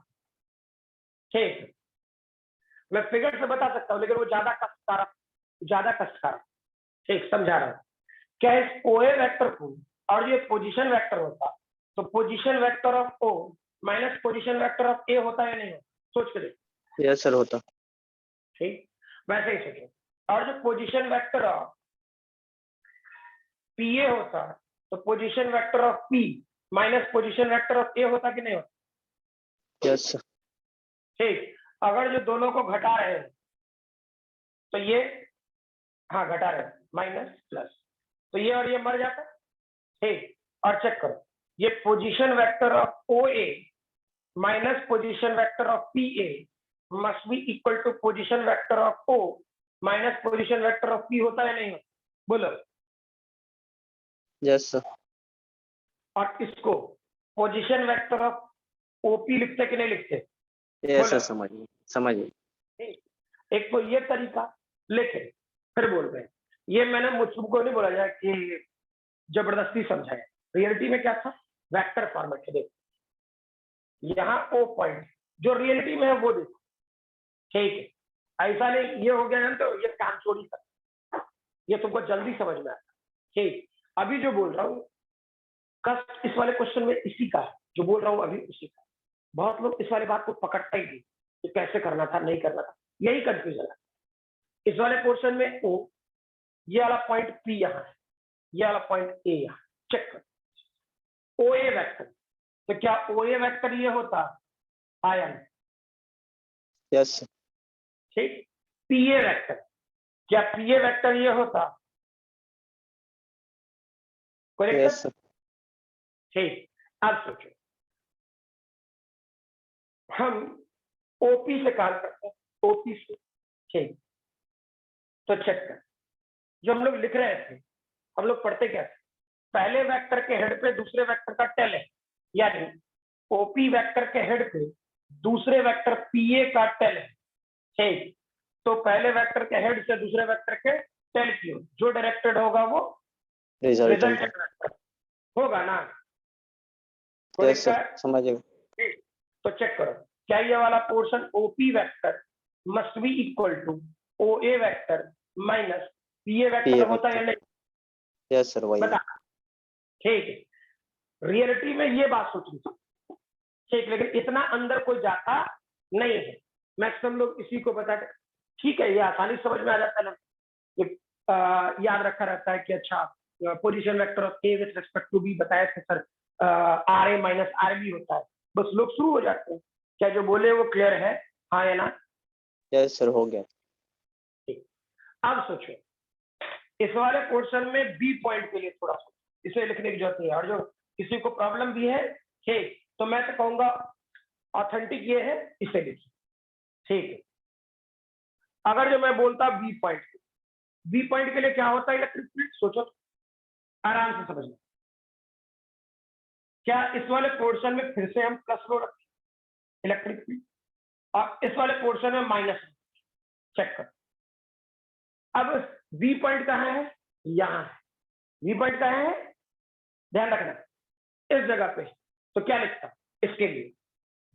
ठीक, मैं फिगर से बता सकता हूँ लेकिन वो ज्यादा कष्टकारक, ठीक, समझा रहा हूँ। क्या इस OA वेक्टर को और ये पोजीशन वेक्टर होता तो position vector of O minus position vector of A होता या नहीं होता? सोच के देखो। यस सर होता। ठीक, वैसे ही सोचो। और जो पोजीशन वेक्टर ऑफ PA होता तो position vector of P minus position vector of A होता कि नहीं होता? Yes sir. ठीक, अगर जो दोनों को घटा रहे हैं तो ये, हाँ घटा रहे हैं, माइनस प्लस, तो ये और ये मर जाता। ठीक, और चेक करो, ये position vector of OA minus position vector of PA must be equal to position vector of O minus position vector of P होता है नहीं होता? बोलो। Yes sir. और इसको पोजीशन वेक्टर ऑफ OP लिखते कि नहीं लिखते? यस सर, समझिए। एक तो ये तरीका, लेकिन फिर बोल रहे हैं, ये मैंने मुझको नहीं बोला जाए कि जबरदस्ती समझाया, रियलिटी में क्या था? वेक्टर फॉर्मेट है। देखो यहाँ O पॉइंट जो रियलिटी में है वो देखो, ठीक है, ऐसा नहीं ये हो गया ना तो ये काम चोरी कर, ये तुमको जल्दी समझ में आता। ठीक, अभी जो बोल रहा हूँ कष्ट इस वाले क्वेश्चन में इसी का है, जो बोल रहा हूँ अभी उसी का। बहुत लोग इस वाले बात को पकड़ते ही नहीं कि कैसे करना था नहीं करना था, यही कंफ्यूजन है। इस वाले पोर्शन में O, ये वाला पॉइंट P यहाँ है, ये वाला पॉइंट A यहाँ, चेक करो। OA वेक्टर, तो क्या OA वेक्टर ये होता? आयन। Yes sir. ठीक, PA वेक्टर, क्या PA वेक्टर ये होता? करेक्ट? Yes sir. ठीक, अब सोचो, हम OP से काम करते हैं, OP से, ठीक, तो चेक कर, जो हम लोग लिख रहे थे, हम लोग पढ़ते क्या थे? पहले वेक्टर के हेड पे दूसरे वेक्टर का टेल है, यानी OP वेक्टर के हेड पे दूसरे वेक्टर PA का टेल है। ठीक, तो पहले वेक्टर के हेड से दूसरे वेक्टर के टेल की ओर जो डायरेक्टेड होगा वो रिजल्टेंट वेक्टर होगा ना? यस सर, समझिए। तो चेक करो, क्या ये वाला portion OP vector must be equal to OA vector minus PA vector होता है या नहीं? यस सर, वही। बता। ठीक है, रियलिटी में ये बात सोचनी थी, ठीक, लेकिन इतना अंदर कोई जाता नहीं है, मैक्सिमम लोग इसी को बताते। ठीक है, ये आसानी से समझ में आ जाता है ना, ये याद रखा रहता है कि अच्छा position vector of A with respect to B बताया थे सर, RA माइनस RB होता है, बस लोग शुरू हो जाते हैं। क्या जो बोले वो क्लियर है? हाँ या ना? यस सर, हो गया। अब सोचो इस वाले पोर्शन में बी पॉइंट के लिए थोड़ा इसे लिखने की जरूरत नहीं है, और जो किसी को प्रॉब्लम भी है ठीक, तो मैं तो कहूंगा ऑथेंटिक ये है, इसे लिखिए। ठीक है, अगर जो मैं बोलता बी पॉइंट के लिए क्या होता है इलेक्ट्रिक फील्ड, सोचो आराम से समझना। क्या इस वाले पोर्शन में फिर से हम प्लस रो रखें इलेक्ट्रिक फील्ड, और इस वाले पोर्शन में माइनस, चेक कर। अब बी पॉइंट कहाँ है, यहाँ है। बी पॉइंट कहाँ है, ध्यान रखना इस जगह पे, तो क्या लिखता इसके लिए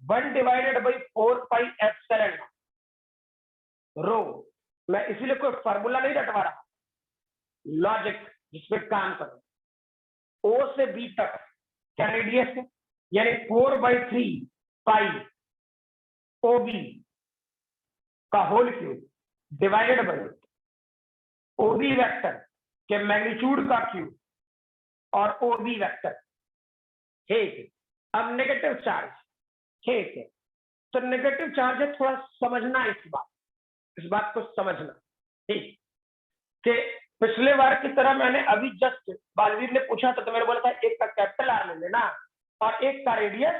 1/4 रो। मैं इसीलिए कोई फॉर्मूला नहीं रटवा रहा, लॉजिक जिसपे काम करो। ओ से बी तक क्या रेडियस है, यानी 4/3 पाई ओ बी का whole cube divided by O B vector के मैग्नीट्यूड का क्यूब और ओ बी वेक्टर। ठीक है, अब नेगेटिव चार्ज, ठीक है, तो नेगेटिव चार्ज है, थोड़ा समझना इस बात को समझना। ठीक, कि पिछले बार की तरह मैंने अभी जस्ट बालवीर ने पूछा था, तो मैंने बोला था एक का कैपिटल आर ले लेना और एक का रेडियस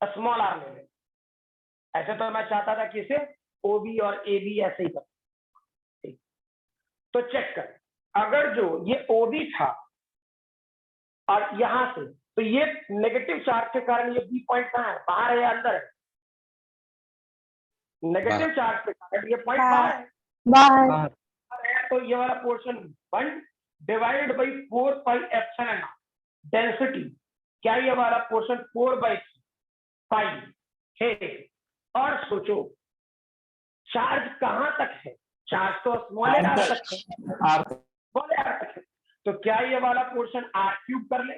स्मॉल आर ले लेना। ऐसे तो मैं चाहता था कि इसे ओ बी और ए बी ऐसे ही कर। ठीक, तो चेक कर, अगर जो ये ओ बी था और यहां से, तो ये नेगेटिव चार्ज के कारण ये बी पॉइंट कहाँ है, बाहर है या अंदर है? नेगेटिव चार्ज के कारण ये पॉइंट बाहर है, बाहर। तो ये वाला पोर्शन 1/4 डेंसिटी, क्या ये वाला पोर्शन 4/5 है। और सोचो चार्ज कहां तक है, चार्ज तो स्मॉल आर तक है, स्मॉल आर तक है, तो क्या ये वाला पोर्शन आर क्यूब कर ले।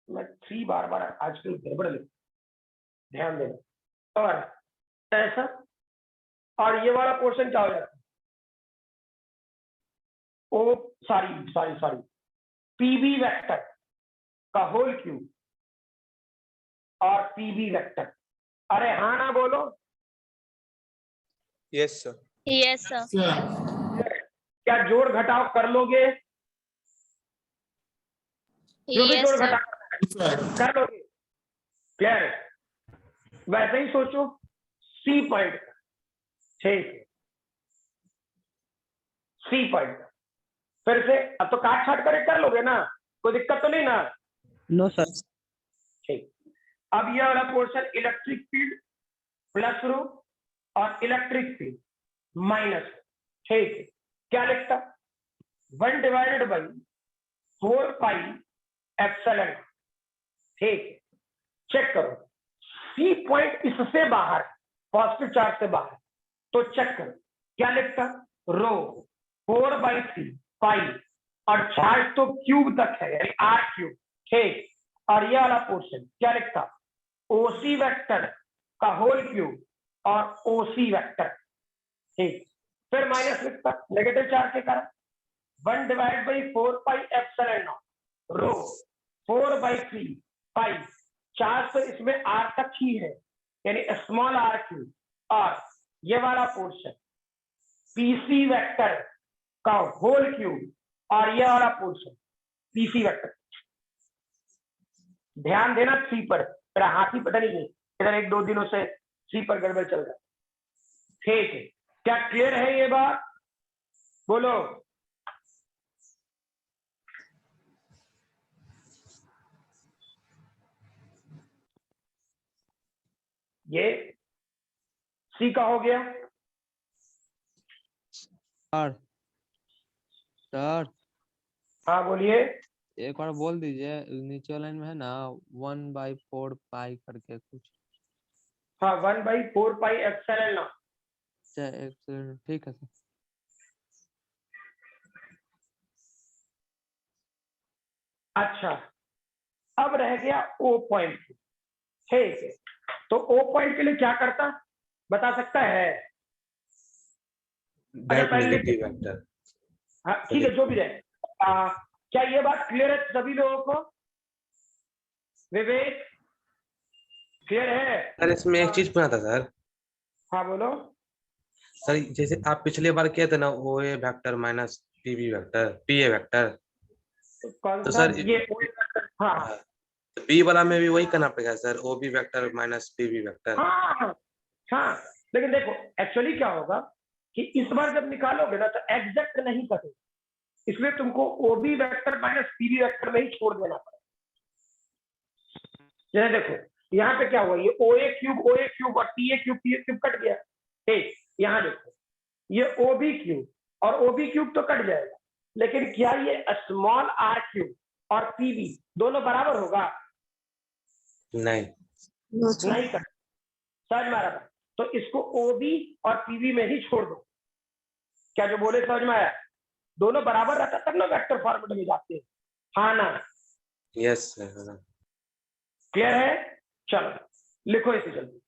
मैं 3 बार आजकल गड़बड़ लिख, ध्यान देना। और ऐसा, और ये वाला पोर्शन क्या हो जाता है, ओ सॉरी पीबी वेक्टर का होल क्यूब और पीबी वेक्टर। अरे हाँ ना बोलो। Yes sir. Yes, sir. क्या जोड़ घटाव कर लोगे, जो भी Yes, जोड़ sir. घटाव कर लोगे, क्लियर है। वैसे ही सोचो सी पॉइंट, ठीक है, सी पॉइंट फिर से, अब तो काट छाट कर लोगे ना, कोई दिक्कत तो नहीं ना? No sir. ठीक, अब यह वाला portion electric field plus rho और इलेक्ट्रिक फील्ड माइनस, ठीक है, क्या लिखता 1/4 ठीक है। चेक करो सी पॉइंट इससे बाहर, पॉजिटिव चार्ज से बाहर, तो चेक करो क्या लिखता, रो 4/3 पाई, और चार्ज तो क्यूब तक है यानी आर क्यूब, ठीक। और ये वाला पोर्शन क्या लिखता, ओसी वेक्टर का होल क्यूब और ओसी वेक्टर, ठीक। फिर माइनस लिखता नेगेटिव चार्ज के कारण 1/4 रो 4/3 पाई, चार्ज तो इसमें आर तक ही है यानी स्मॉल आर क्यूब, और ये वाला पोर्शन पीसी वेक्टर का होल क्यूब और ये वाला पोर्शन पीसी वेक्टर। ध्यान देना सी पर, मेरा हाथ ही पता नहीं, इधर 1-2 दिनों से सी पर गड़बड़ चल रहा है, ठीक है। क्या क्लियर है ये बात, बोलो। ये सी का हो गया। सर हाँ बोलिए। एक बार बोल दीजिए, नीचे लाइन में है ना 1/4 पाई करके कुछ। हाँ 1/4 पाई एप्सिलॉन नॉट। ठीक है सर। अच्छा अब रह गया ओ पॉइंट, ठीक है। तो ओ पॉइंट के लिए क्या करता बता सकता है? That negative vector. हाँ ठीक है, जो भी रहे। क्या ये बात क्लियर है सभी लोगों को? विवेक क्लियर है? सर इसमें एक चीज पूछना था सर। हाँ बोलो। सर जैसे आप पिछले बार किए थे ना, O A vector minus P B vector, P A vector, कौन तो सा सर ये हाँ हाँ तो बी वाला में भी वही करना पड़ेगा sir, O B vector minus P B vector. हाँ हाँ हाँ। लेकिन देखो एक्चुअली क्या होगा कि इस बार जब निकालोगे ना तो एग्जैक्ट नहीं कटे, इसलिए तुमको ओबी वेक्टर माइनस पीबी वेक्टर में ही छोड़ देना पड़ेगा। जैसे देखो यहाँ पे क्या हुआ, ये ओ ए क्यूब और टी ए क्यूब कट गया। ठीक, यहाँ देखो ये ओबी क्यूब और ओबी क्यूब तो कट जाएगा, लेकिन क्या ये स्मॉल आर क्यूब और पीबी दोनों बराबर होगा? नहीं, नहीं कर समझ में आ रहा था? तो इसको ओबी और पीबी में ही छोड़ दो। क्या जो बोले समझ में आया? दोनों बराबर रहता तब ना वेक्टर फॉर्मेट में जाते हैं, हाँ ना? Yes sir. क्लियर है? चलो लिखो इसे जल्दी,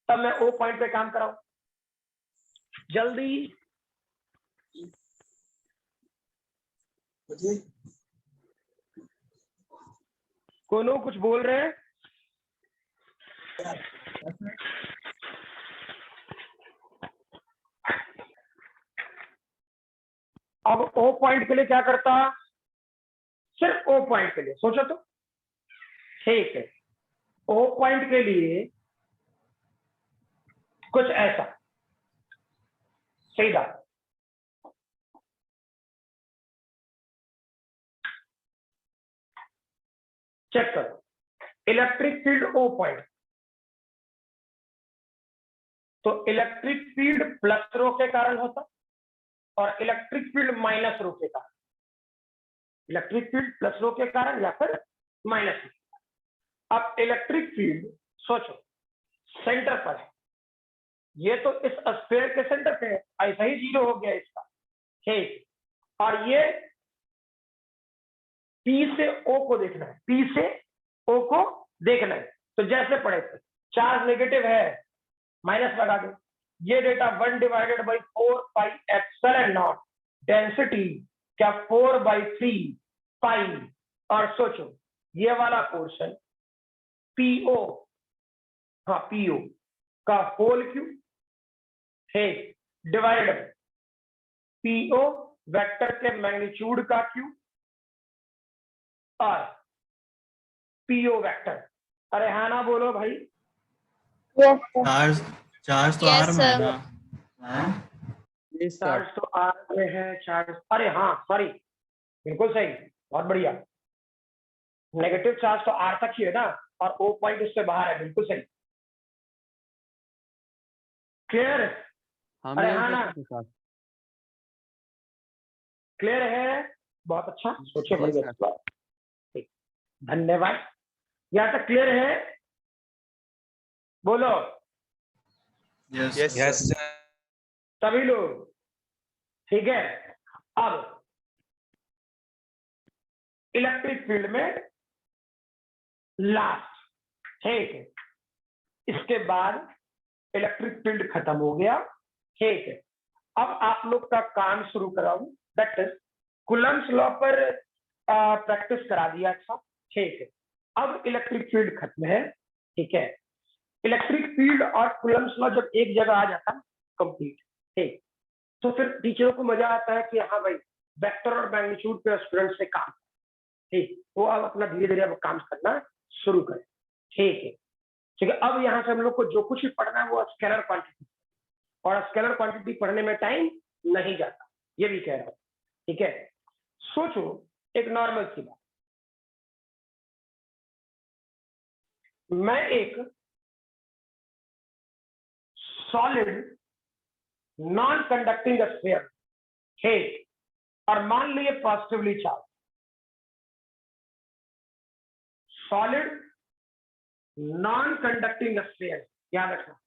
तब मैं ओ पॉइंट पे काम कराऊं जल्दी। कोनो कुछ बोल रहे हैं? अब ओ पॉइंट के लिए क्या करता? सिर्फ ओ पॉइंट के लिए सोचो तो। ठीक है, ओ पॉइंट के लिए कुछ ऐसा सीधा चेक करो, इलेक्ट्रिक फील्ड ओ पॉइंट, तो इलेक्ट्रिक फील्ड प्लस रो के कारण होता और इलेक्ट्रिक फील्ड माइनस रो के कारण, इलेक्ट्रिक फील्ड प्लस रो के कारण या फिर माइनस रो के कारण। अब इलेक्ट्रिक फील्ड सोचो सेंटर पर है, ये तो इस स्फीयर के सेंटर पे है, ऐसा ही जीरो हो गया इसका। ठीक, और ये P से O को देखना है, P से O को देखना है, तो जैसे पढ़े थे चार्ज नेगेटिव है माइनस लगा दो, ये डेटा 1/4 पाई एप्सिलॉन डेंसिटी क्या 4/3 पाई, और सोचो ये वाला पोर्शन PO, हाँ PO का होल क्यूब है डिवाइड PO वेक्टर के मैग्नीट्यूड का क्यूब और PO वेक्टर। अरे हाँ ना बोलो भाई। चार्ज चार्ज तो Yes, आर में है ना? हाँ? चार्ज तो आर में है, चार्ज, अरे हाँ सॉरी, बिल्कुल सही, बहुत बढ़िया। नेगेटिव चार्ज तो आर तक ही है ना, और ओ पॉइंट उससे बाहर है, बिल्कुल सही। क्लियर? हम अरे यही हाँ ना, सोचे थे सर। क्लियर है? बहुत अच्छा, सोचिए जी बढ़िया। सर। ठीक, धन्यवाद। यहाँ तक क्लियर है? बोलो यस यस सर। सभी लोग, ठीक है। अब इलेक्ट्रिक फील्ड में लास्ट, ठीक है, इसके बाद इलेक्ट्रिक फील्ड खत्म हो गया। ठीक है, अब आप लोग का काम शुरू कराऊं, दैट इज कूलम्ब्स लॉ पर प्रैक्टिस करा दिया था। ठीक है, अब इलेक्ट्रिक फील्ड खत्म है। ठीक है, इलेक्ट्रिक फील्ड और कूलम्ब्स लॉ जब एक जगह आ जाता कंप्लीट, ठीक, तो फिर टीचरों को मजा आता है कि हाँ भाई वेक्टर और मैग्नीट्यूड पे स्टूडेंट से काम, ठीक, वो अब अपना धीरे धीरे अब काम करना शुरू करें। ठीक है, ठीक है। अब यहाँ से हम लोग को जो कुछ भी पढ़ना है वो स्केलर क्वांटिटी, और स्केलर क्वांटिटी पढ़ने में टाइम नहीं जाता, ये भी कह रहा हूं। ठीक है, सोचो एक नॉर्मल सी बात, मैं एक सॉलिड नॉन कंडक्टिंग स्फीयर, ठीक, और मान लीजिए positively charge, solid non conducting sphere, याद रखना।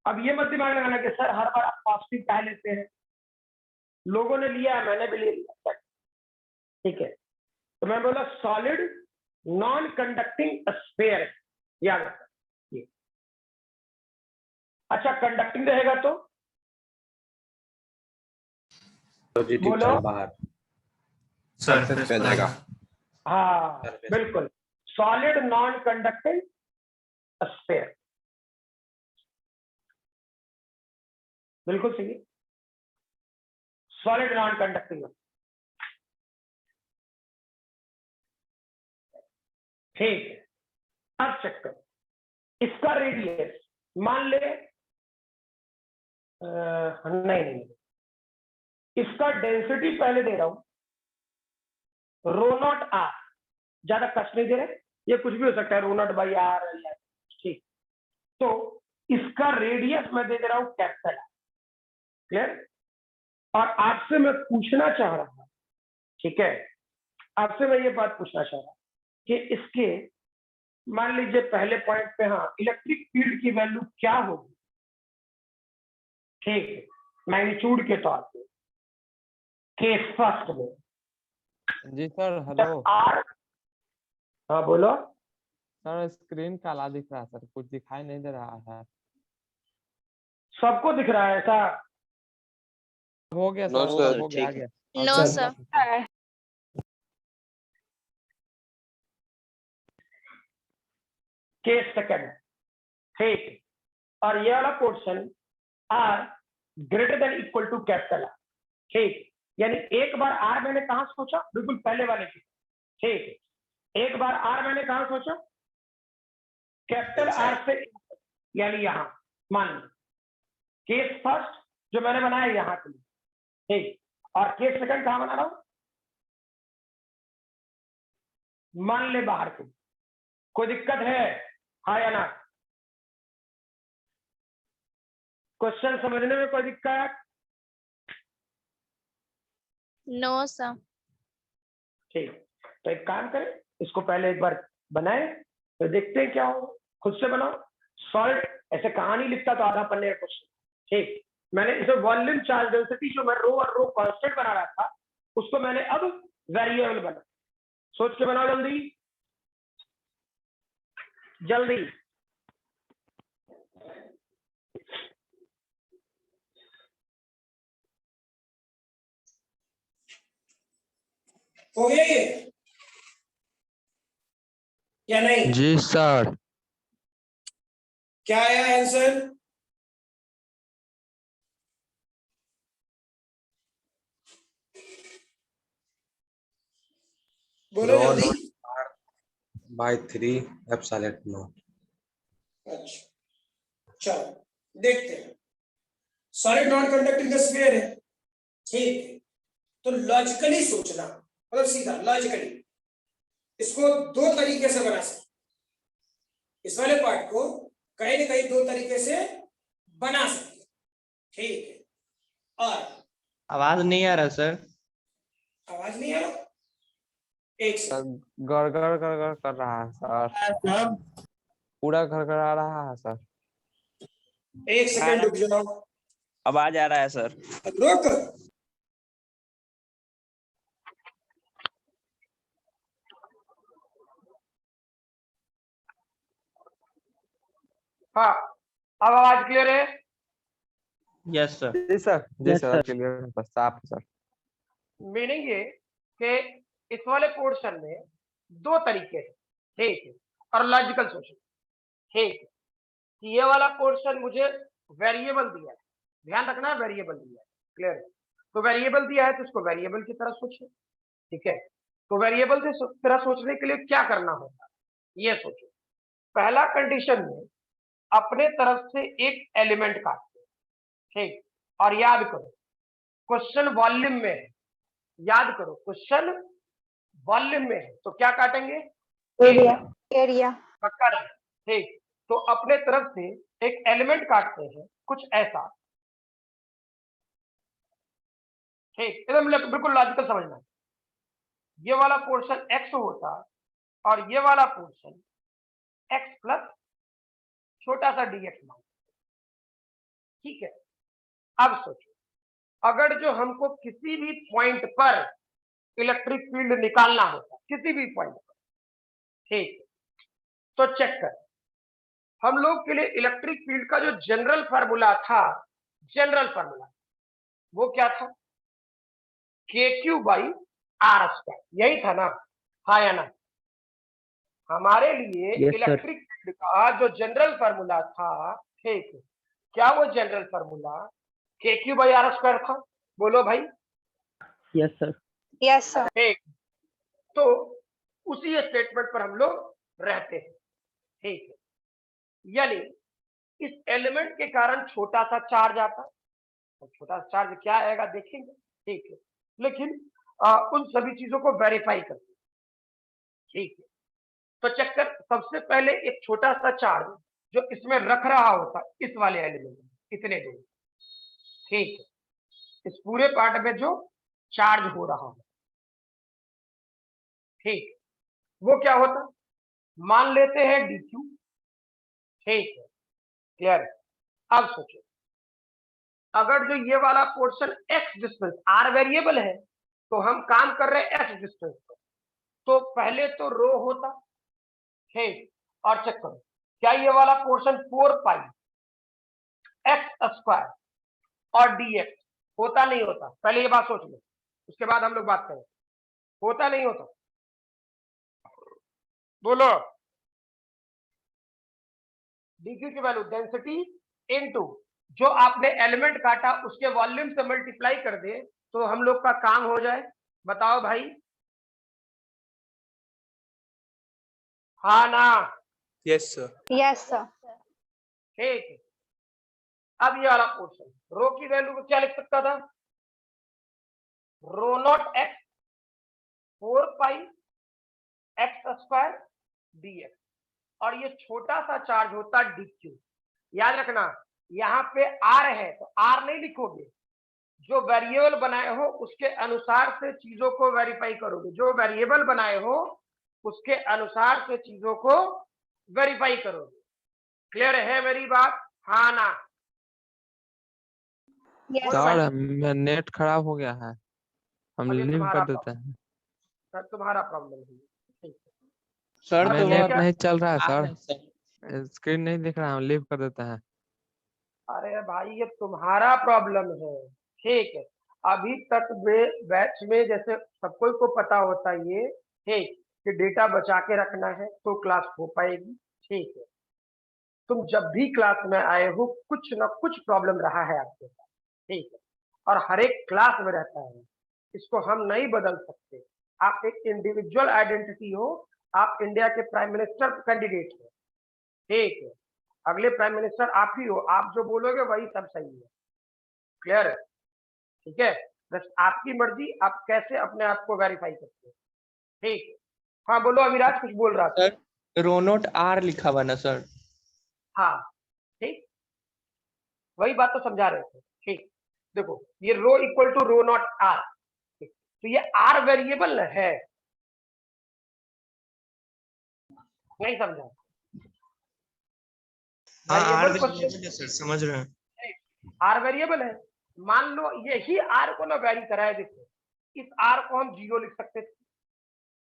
अब ये मत दिमाग लगाना कि सर हर बार आप पॉजिटिव कह लेते हैं, लोगों ने लिया है, मैंने भी ले लिया, ठीक है। तो मैं बोला सॉलिड नॉन कंडक्टिंग स्फीयर, याद रखना ये। अच्छा, कंडक्टिंग रहेगा तो पॉजिटिव बोलो। चार्ज बाहर सरफेस पे जाएगा। हाँ बिल्कुल, सॉलिड नॉन कंडक्टिंग स्फीयर। बिल्कुल सही है। सॉलिड नॉन कंडक्टिंग, ठीक है। अब चेक करो, इसका रेडियस मान ले नहीं, इसका डेंसिटी पहले दे रहा हूं रो नॉट आर, ज्यादा कष्ट नहीं दे रहे, ये कुछ भी हो सकता है रो नॉट बाई आर, ठीक। तो इसका रेडियस मैं दे रहा हूं कैपिटल, क्लियर। और आपसे मैं पूछना चाह रहा हूं, ठीक है, आपसे मैं ये बात पूछना चाह रहा हूं कि इसके मान लीजिए पहले पॉइंट पे, हाँ, इलेक्ट्रिक फील्ड की वैल्यू क्या होगी, ठीक है, मैग्नीट्यूड के तौर पे केस फर्स्ट में। जी सर, हेलो आर, हाँ बोलो। सर, स्क्रीन काला दिख रहा है सर, कुछ दिखाई नहीं दे रहा है। सबको दिख रहा है ऐसा? हो गया नो सर, सर, हो गया, आ ठीक है। गया। नो चलो। सर। केस सेकंड, ठीक। और ये वाला portion R greater than equal to capital R, ठीक। यानी एक बार आर मैंने कहा सोचा, बिल्कुल पहले वाले की, ठीक। एक बार आर मैंने कहा सोचा, कैपिटल आर से, यानी यहां मान लो केस फर्स्ट जो मैंने बनाया यहां के लिए, ठीक। और केस सेकंड कहां बना रहा हूं, मान ले बाहर के। कोई दिक्कत है, हाँ या ना? क्वेश्चन समझने में कोई दिक्कत? No sir. ठीक, तो एक काम करें, इसको पहले एक बार बनाए, तो देखते हैं क्या हो। खुद से बनाओ, सॉल्व। ऐसे कहानी लिखता तो आधा पन्ने का क्वेश्चन, ठीक। मैंने इसे वॉल्यूम चार्ज डेंसिटी जो मैं रो और रो कांस्टेंट बना रहा था, उसको मैंने अब वेरिएबल बना। सोच के बनाओ जल्दी जल्दी। हो गया ये या नहीं? जी सर। क्या आया आंसर? बोलो रो जल्दी। Naught R by 3 epsilon naught. अच्छा, चलो देखते हैं। Solid non conducting the sphere है, ठीक है। तो लॉजिकली सोचना, मतलब सीधा लॉजिकली इसको दो तरीके से बना सकते। इस वाले पार्ट को कहीं ना कहीं दो तरीके से बना सकते, ठीक है। और आवाज नहीं आ रहा सर। आवाज नहीं आ रहा? एक सर सेकंड, गड़गड़ गड़गड़ कर रहा है सर, पूरा गड़गड़ा रहा है सर। एक सेकंड रुक जाओ। आवाज आ रहा है सर। रुक। हाँ, अब आवाज क्लियर है? Yes sir. जी सर, जी Yes, सर, sir. क्लियर है, बस साफ है सर। मीनिंग ये कि इस वाले पोर्शन में दो तरीके हैं, ठीक है। और लॉजिकल सोचो, ठीक है, कि ये वाला पोर्शन मुझे वेरिएबल दिया है, ध्यान रखना वेरिएबल दिया है, क्लियर? तो वेरिएबल दिया है तो इसको वेरिएबल की तरह सोचो, ठीक है। तो वेरिएबल की तरह सोचने के लिए क्या करना होगा, ये सोचो। पहला कंडीशन में अपने तरफ से एक एलिमेंट काटते, ठीक। और याद करो क्वेश्चन वॉल्यूम में है, याद करो क्वेश्चन वॉल्यूम में है, तो क्या काटेंगे? एरिया। एरिया। पक्का नहीं, ठीक। तो अपने तरफ से एक एलिमेंट काटते हैं कुछ ऐसा, ठीक। एकदम बिल्कुल लॉजिकल समझना। ये वाला पोर्शन x होता और ये वाला पोर्शन x प्लस छोटा सा dx मान, ठीक है। अब सोचो, अगर जो हमको किसी भी पॉइंट पर इलेक्ट्रिक फील्ड निकालना होता, किसी भी पॉइंट पर, ठीक, तो चेक कर, हम लोग के लिए इलेक्ट्रिक फील्ड का जो जनरल फार्मूला था, जनरल फार्मूला वो क्या था? KQ बाई R स्क्वायर, यही था ना? हाँ या ना? हमारे लिए Yes, sir. इलेक्ट्रिक फील्ड का जो जनरल फार्मूला था, ठीक, क्या वो जनरल फार्मूला KQ/R² था? बोलो भाई। Yes, sir. Yes, sir. ठीक, तो उसी स्टेटमेंट पर हम लोग रहते हैं, ठीक है। यानी इस एलिमेंट के कारण छोटा सा चार्ज आता है, और छोटा सा चार्ज क्या आएगा देखेंगे, ठीक है। लेकिन उन सभी चीजों को वेरीफाई करते हैं, ठीक है। तो चेक कर, सबसे पहले एक छोटा सा चार्ज जो इसमें रख रहा होता इस वाले एलिमेंट में, इतने दूर, ठीक है, इस पूरे पार्ट में जो चार्ज हो रहा है, ठीक, वो क्या होता, मान लेते हैं dq, ठीक है, क्लियर। अब सोचो, अगर जो ये वाला portion x distance, r variable है, तो हम काम कर रहे हैं x डिस्टेंस पर, तो पहले तो रो होता, ठीक, और चेक करो क्या ये वाला पोर्शन 4 पाई x² और dx होता नहीं होता? पहले ये बात सोच लो, उसके बाद हम लोग बात करें। होता नहीं होता? बोलो। dq की वैल्यू डेंसिटी इनटू जो आपने एलिमेंट काटा उसके वॉल्यूम से मल्टीप्लाई कर दे तो हम लोग का काम हो जाए। बताओ भाई, हाँ ना? Yes sir. Yes, sir. ठीक है। अब ये वाला पोर्शन रो की वैल्यू को क्या लिख सकता था? Rho naught x 4 pi x² dx, और ये छोटा सा चार्ज होता dq। याद रखना, यहाँ पे r है तो r नहीं लिखोगे, जो वेरिएबल बनाए हो उसके अनुसार से चीजों को वेरीफाई करोगे, जो वेरिएबल बनाए हो उसके अनुसार से चीजों को वेरीफाई करोगे। क्लियर है मेरी बात? हाँ ना? Yes, sir sir. नेट खराब हो गया है, हम और ये लीव तुम्हारा कर देते हैं। सर तुम्हारा प्रॉब्लम है, ठीक है। सर मैं तो नेट क्या? नहीं चल रहा है आ सर, रहा है सर। स्क्रीन नहीं दिख रहा है, हम लीव कर देते हैं। अरे भाई ये तुम्हारा प्रॉब्लम है, ठीक है। अभी तक बैच में जैसे सबको को पता होता है ये, ठीक, कि डेटा बचा के रखना है तो क्लास हो पाएगी, ठीक है। तुम जब भी क्लास में आए हो कुछ ना कुछ प्रॉब्लम रहा है आपके साथ, ठीक है, और हर एक क्लास में रहता है, इसको हम नहीं बदल सकते। आप एक इंडिविजुअल आइडेंटिटी हो, आप इंडिया के प्राइम मिनिस्टर कैंडिडेट हो, ठीक है, अगले प्राइम मिनिस्टर आप ही हो, आप जो बोलोगे वही सब सही है। क्लियर है? ठीक है, बस आपकी मर्जी, आप कैसे अपने आप को वेरीफाई करते हो, ठीक है। हाँ बोलो, अविराज कुछ बोल रहा था। सर रोनोट आर लिखा हुआ ना सर? हाँ ठीक, वही बात तो समझा रहे थे, ठीक। देखो ये rho equal to rho naught R, तो ये आर वेरिएबल है, नहीं समझा? हाँ आर वेरिएबल वेरिएबल है सर, समझ रहे हैं। आर वेरिएबल है, मान लो यही आर को ना वेरी कराए। देखो इस आर को हम 0 लिख सकते थे,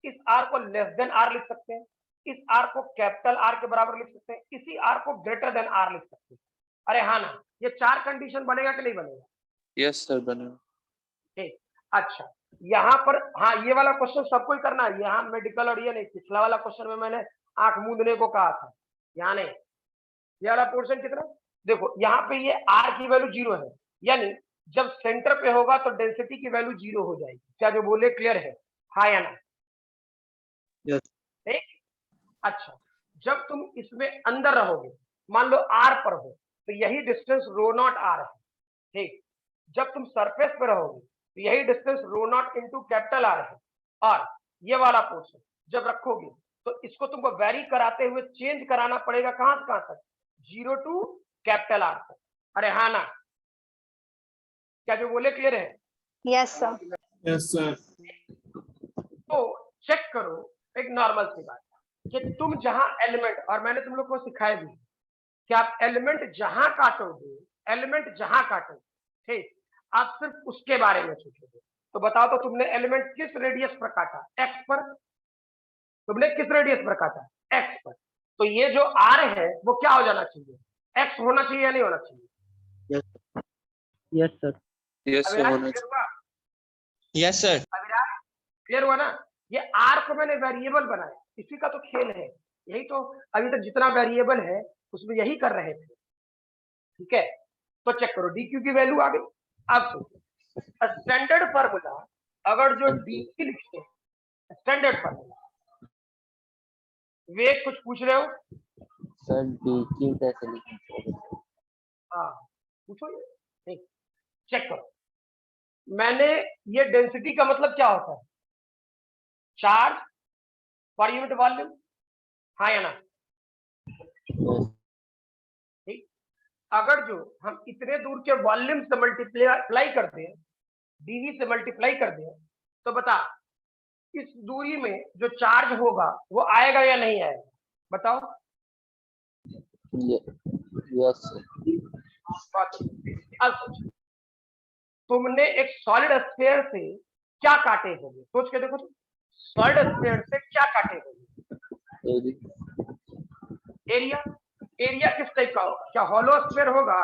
इस आर को लेस देन आर लिख सकते हैं, इस आर को कैपिटल आर के बराबर लिख सकते हैं, इसी आर को ग्रेटर देन आर लिख सकते हैं। अरे हाँ ना, ये 4 कंडीशन बनेगा कि नहीं बनेगा? यस सर बनेगा। ठीक, अच्छा यहाँ पर हाँ ये वाला क्वेश्चन सबको ही करना है, यहाँ मेडिकल और ये नहीं। पिछला वाला क्वेश्चन में मैंने आंख मूंदने को कहा था, यहाँ नहीं। ये वाला पोर्शन कितना, देखो यहाँ पे ये आर की वैल्यू 0 है, यानी जब सेंटर पे होगा तो डेंसिटी की वैल्यू 0 हो जाएगी। क्या जो बोले क्लियर है? हाँ या ना? Yes. ठीक, अच्छा जब तुम इसमें अंदर रहोगे, मान लो आर पर हो, तो यही डिस्टेंस रो नॉट आर है, ठीक। जब तुम सरफेस पे रहोगे तो यही distance rho naught into capital R है, और ये वाला पोर्शन जब रखोगे तो इसको तुमको वेरी कराते हुए चेंज कराना पड़ेगा, कहां से कहां तक? 0 टू कैपिटल आर तक। अरे हाँ ना? क्या जो बोले क्लियर है? Yes, sir. Yes, sir. तो चेक करो एक नॉर्मल सी बात कि तुम जहां एलिमेंट, और मैंने तुम लोग को सिखाया भी कि आप एलिमेंट जहां काटोगे, एलिमेंट जहां काटोगे, ठीक, आप सिर्फ उसके बारे में सोचोगे। तो बताओ तो तुमने एलिमेंट किस रेडियस पर काटा? एक्स पर। तुमने किस रेडियस पर काटा? एक्स पर। तो ये जो आर है वो क्या हो जाना चाहिए? एक्स होना चाहिए या नहीं होना चाहिए? Yes, sir. Yes sir Avinash होना क्लियर हुआ? Yes sir. अविनाश क्लियर हुआ ना? ये आर को मैंने वेरिएबल बनाया, इसी का तो खेल है, यही तो अभी तक जितना वेरिएबल है उसमें यही कर रहे थे। ठीक है, तो चेक करो डी क्यू की वैल्यू आ गई। अब सोचो स्टैंडर्ड फार्मूला, अगर जो डी की लिखते हैं स्टैंडर्ड फार्मूला, वे कुछ पूछ रहे हो? सर डी क्यू कैसे लिखेंगे? हाँ पूछो, नहीं चेक करो। मैंने ये डेंसिटी का मतलब क्या होता है? चार्ज पर यूनिट वॉल्यूम, हाँ या ना? ठीक, अगर जो हम इतने दूर के वॉल्यूम से मल्टीप्लाई करते हैं, डीवी से मल्टीप्लाई कर दें, तो बता इस दूरी में जो चार्ज होगा वो आएगा या नहीं आएगा? बताओ। यस अब सोचो, तुमने एक सॉलिड स्फीयर से क्या काटे होंगे? सोच के देखो, सॉलिड स्फीयर से क्या काटे होंगे? एरिया। एरिया किस टाइप का होगा? क्या हॉलो स्फीयर होगा?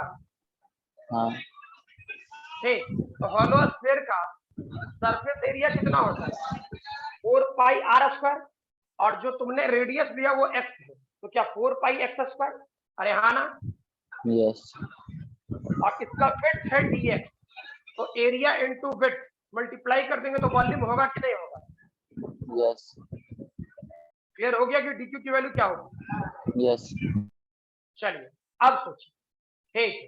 हाँ ठीक, तो हॉलो स्फीयर का सरफेस एरिया कितना होता है? 4 पाई आर स्क्वायर, और जो तुमने रेडियस दिया वो एक्स है, तो क्या 4 पाई एक्स स्क्वायर? अरे हाँ ना? यस और इसका विड्थ है dx, तो एरिया इनटू विड्थ मल्टीप्लाई कर देंगे तो वॉल्यूम होगा कि नहीं होगा? यस क्लियर हो गया कि dq की वैल्यू क्या होगी? यस चलिए अब सोचिए, ठीक है,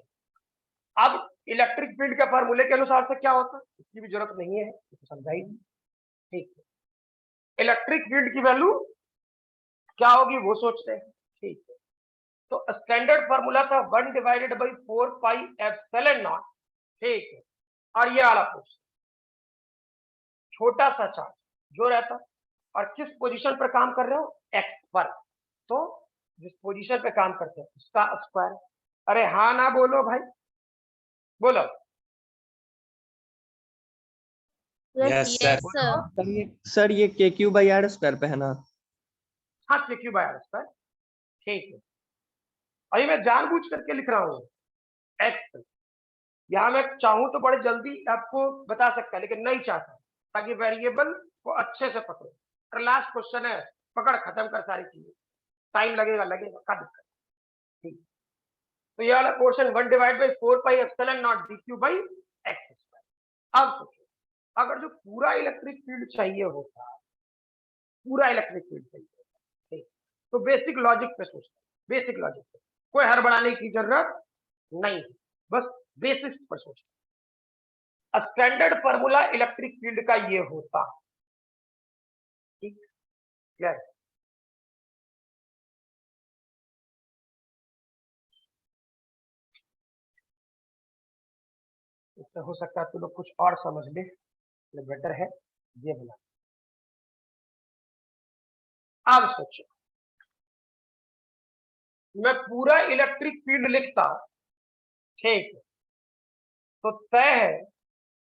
अब इलेक्ट्रिक फील्ड के फार्मूले के अनुसार से क्या होता है इसकी भी जरूरत नहीं है, समझाई। ठीक है, इलेक्ट्रिक फील्ड की वैल्यू क्या होगी वो सोचते हैं। ठीक है, तो स्टैंडर्ड फार्मूला था 1 divided by 4 pi epsilon naught. ठीक है, और ये वाला क्वेश्चन, छोटा सा चार्ज जो रहता और किस पोजीशन पर काम कर रहे हो? एक्स पर, तो जिस पोजीशन पे काम करते हैं उसका स्क्वायर। अरे हाँ ना बोलो भाई, बोलो। Yes sir. सर ये के क्यू बाई आर स्क्वायर पे है ना? हाँ के क्यू बाय आर स्क्वायर। ठीक है, अभी मैं जानबूझ करके लिख रहा हूँ एक्स, यहाँ मैं चाहूं तो बड़े जल्दी आपको बता सकता है, लेकिन नहीं चाहता, ताकि वेरिएबल को अच्छे से पकड़ो। लास्ट क्वेश्चन है, पकड़ खत्म कर सारी चीजें, टाइम लगेगा का दिक्कत। ठीक, तो ये वाला question 1 divide by 4 pi epsilon not D Q by x square. अब सोचो, अगर जो पूरा इलेक्ट्रिक फील्ड चाहिए होता, पूरा इलेक्ट्रिक फील्ड चाहिए होता, ठीक, तो बेसिक लॉजिक पे सोचते, बेसिक लॉजिक पे, कोई हड़बड़ाने की जरूरत नहीं, बस बेसिस पर सोचते। स्टैंडर्ड फार्मूला इलेक्ट्रिक फील्ड का ये होता। ठीक, क्लियर? इससे हो सकता है तो लोग कुछ और समझ ले, बेटर है ये बना। अब सोचो, मैं पूरा इलेक्ट्रिक फील्ड लिखता, ठीक, तो तय है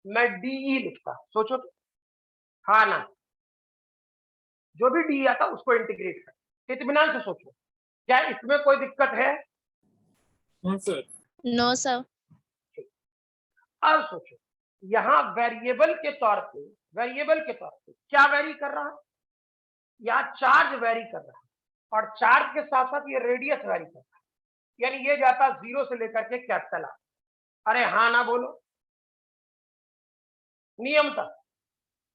मैं डीई लिखता। सोचो तो, हाँ ना? जो भी डी आता उसको इंटीग्रेट कर, इत्मीनान से सोचो, क्या इसमें कोई दिक्कत है? No sir. अब सोचो, यहाँ वेरिएबल के तौर पे, वेरिएबल के तौर पे क्या वेरी कर रहा है? यहाँ चार्ज वेरी कर रहा है, और चार्ज के साथ साथ ये रेडियस वेरी कर रहा है, यानी ये जाता 0 से लेकर के कैपिटल आर। अरे हाँ ना बोलो, नियम था,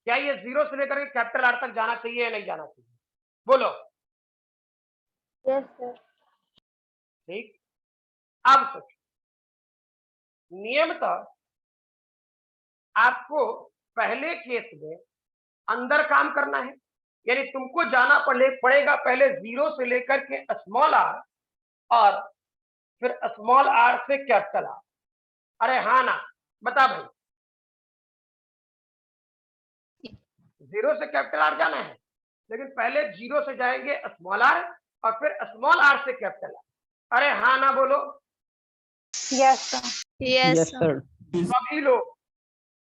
क्या ये 0 से लेकर के कैपिटल आर तक जाना चाहिए या नहीं जाना चाहिए? बोलो। Yes sir. ठीक, अब सोचो, नियम था आपको पहले केस में अंदर काम करना है, यानी तुमको जाना पड़ेगा पहले 0 से लेकर के स्मॉल आर, और फिर स्मॉल आर से कैपिटल आर। अरे हाँ ना? बता भाई, 0 से कैपिटल आर जाना है, लेकिन पहले 0 से जाएंगे स्मॉल आर, और फिर स्मॉल आर से कैपिटल आर। अरे हाँ ना बोलो। Yes sir. Yes sir. सभी लोग,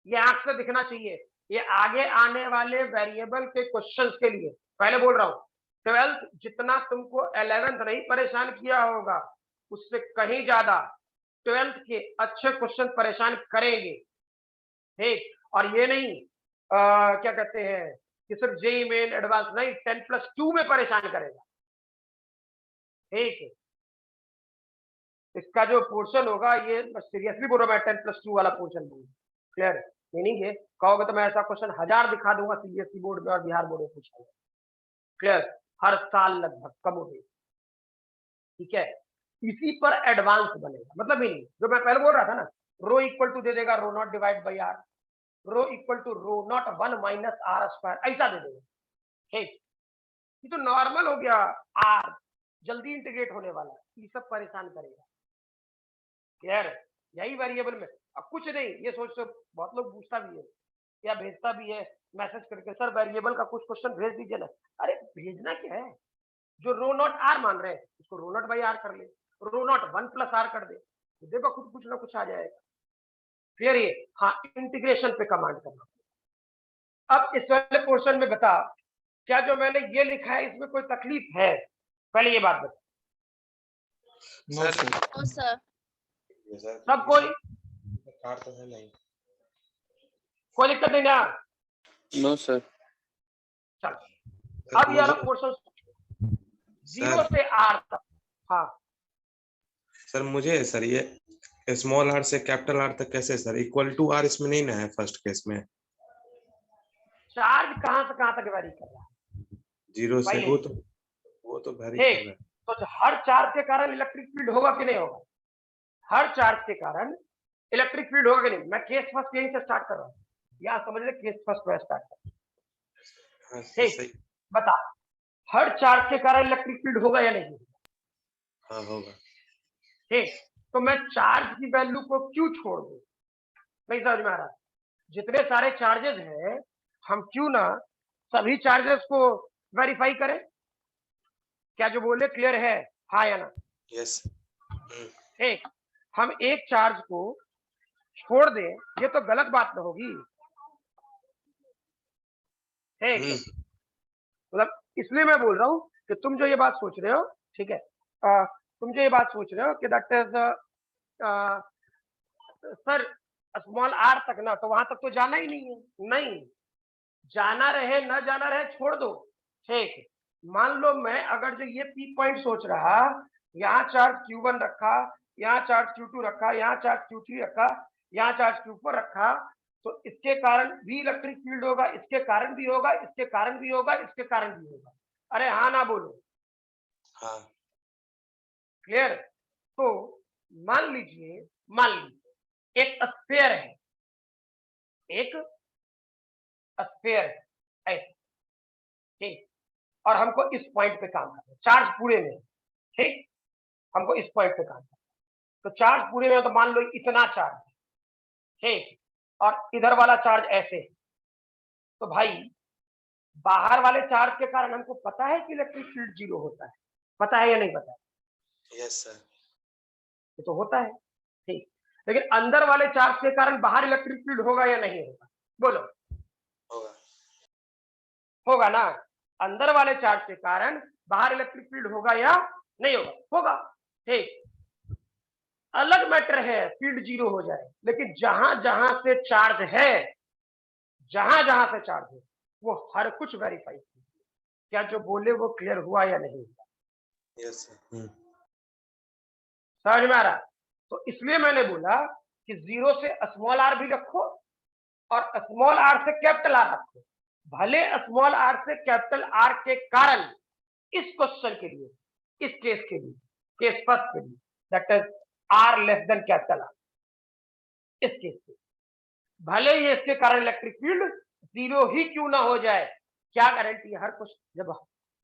ये आंख से दिखना चाहिए, ये आगे आने वाले वेरिएबल के क्वेश्चंस के लिए पहले बोल रहा हूं, 12th जितना तुमको 11th नहीं परेशान किया होगा, उससे कहीं ज्यादा 12th के अच्छे क्वेश्चन परेशान करेंगे। ठीक, और ये नहीं क्या कहते हैं, कि सिर्फ जेई मेन एडवांस नहीं, 10+2 में परेशान करेगा। ठीक है, इसका जो पोर्शन होगा, ये सीरियसली बोल रहा हूं मैं, 10+2 वाला पोर्शन दूंगा। क्लियर? मीनिंग है, कहोगे तो मैं ऐसा क्वेश्चन 1000 दिखा दूंगा सीबीएसई बोर्ड में और बिहार बोर्ड में पूछा गया। क्लियर? हर साल लगभग कम हो गई। ठीक है, इसी पर एडवांस बनेगा। मतलब मीनिंग जो मैं पहले बोल रहा था ना, रो इक्वल टू दे देगा rho naught divide by R, rho equal to rho naught 1 minus R square, ऐसा दे देगा। ठीक, ये तो नॉर्मल हो गया, आर जल्दी इंटीग्रेट होने वाला, ये सब परेशान करेगा। क्लियर? यही वेरिएबल में अब कुछ नहीं, ये सोच बहुत लोग पूछता भी है या भेजता भी है मैसेज करके, सर वेरिएबल का कुछ क्वेश्चन भेज दीजिए ना। अरे भेजना क्या है, जो रो नॉट आर मान रहे हैं उसको रो नॉट बाई आर कर ले, रो नॉट 1 प्लस आर कर दे, तो देखो खुद कुछ ना कुछ आ जाएगा। फिर ये हाँ, इंटीग्रेशन पे कमांड करना। अब इस वाले पोर्शन में बता, क्या जो मैंने ये लिखा है इसमें कोई तकलीफ है? पहले ये बात बता। No sir. No sir. सब कोई कार तो है नहीं। कोई दिक्कत नहीं ना? No sir. चल अब ये वाला पोर्शन 0 से आर तक। हाँ सर मुझे सर ये स्मॉल आर से कैपिटल आर तक कैसे सर? इक्वल टू आर इसमें नहीं ना है फर्स्ट केस में? चार्ज कहां से कहां तक वेरी कर रहा है? 0 से भाई, वो तो वेरी कर रहा है। तो हर चार्ज के कारण इलेक्ट्रिक फील्ड होगा कि नहीं होगा? हर चार्ज के कारण इलेक्ट्रिक फील्ड होगा कि नहीं? मैं केस फर्स्ट यहीं से स्टार्ट कर रहा हूँ, यहाँ समझ ले, केस फर्स्ट में स्टार्ट कर। ठीक, बता, हर चार्ज के कारण इलेक्ट्रिक फील्ड होगा या नहीं? हाँ होगा। ठीक, तो मैं चार्ज की वैल्यू को क्यों छोड़ दूं? नहीं समझ में आ रहा? जितने सारे चार्जेस हैं, हम क्यों ना सभी चार्जेस को वेरीफाई करें? क्या जो बोले क्लियर है? हाँ या ना? यस। ठीक, हम एक चार्ज को छोड़ दें, ये तो गलत बात ना होगी। ठीक, मतलब इसलिए मैं बोल रहा हूं कि तुम जो ये बात सोच रहे हो, ठीक है, तुम जो ये बात सोच रहे हो कि that is sir small R तक ना, तो वहां तक तो जाना ही नहीं है। नहीं जाना रहे ना जाना रहे, छोड़ दो। ठीक, मान लो मैं अगर जो ये पी पॉइंट सोच रहा, यहाँ चार्ज Q1 रखा, यहाँ चार्ज Q2 रखा, यहाँ चार्ज Q3 रखा, यहाँ चार्ज Q4 रखा, तो इसके कारण भी इलेक्ट्रिक फील्ड होगा, इसके कारण भी होगा, इसके कारण भी होगा, इसके कारण भी होगा। अरे हाँ ना बोलो? हाँ। क्लियर? तो मान लीजिए एक स्फीयर है, एक स्फीयर है, ठीक, और हमको इस पॉइंट पे काम करना है, चार्ज पूरे में। ठीक, हमको इस पॉइंट पे काम करना है, तो चार्ज पूरे में, तो मान लो इतना चार्ज है, ठीक, और इधर वाला चार्ज ऐसे। तो भाई बाहर वाले चार्ज के कारण हमको पता है कि इलेक्ट्रिक फील्ड 0 होता है, पता है या नहीं पता? Yes sir. ये तो होता है। ठीक, लेकिन अंदर वाले चार्ज के कारण बाहर इलेक्ट्रिक फील्ड होगा या नहीं होगा? बोलो। होगा। होगा ना? अंदर वाले चार्ज के कारण बाहर इलेक्ट्रिक फील्ड होगा या नहीं होगा? होगा। ठीक, अलग मैटर है फील्ड 0 हो जाए, लेकिन जहां जहां से चार्ज है, जहां जहां से चार्ज है, वो हर कुछ वेरीफाई कीजिए। क्या जो बोले वो क्लियर हुआ या नहीं हुआ? Yes sir. समझ में आ रहा? तो इसलिए मैंने बोला कि 0 से स्मॉल आर भी रखो और स्मॉल आर से कैपिटल आर रखो। भले स्मॉल आर से कैपिटल आर के कारण इस क्वेश्चन के लिए, इस केस के लिए, केस फर्स्ट के लिए, that is R less than capital R, इस केस के भले ही इसके कारण इलेक्ट्रिक फील्ड 0 ही क्यों ना हो जाए, क्या गारंटी है? हर कुछ जब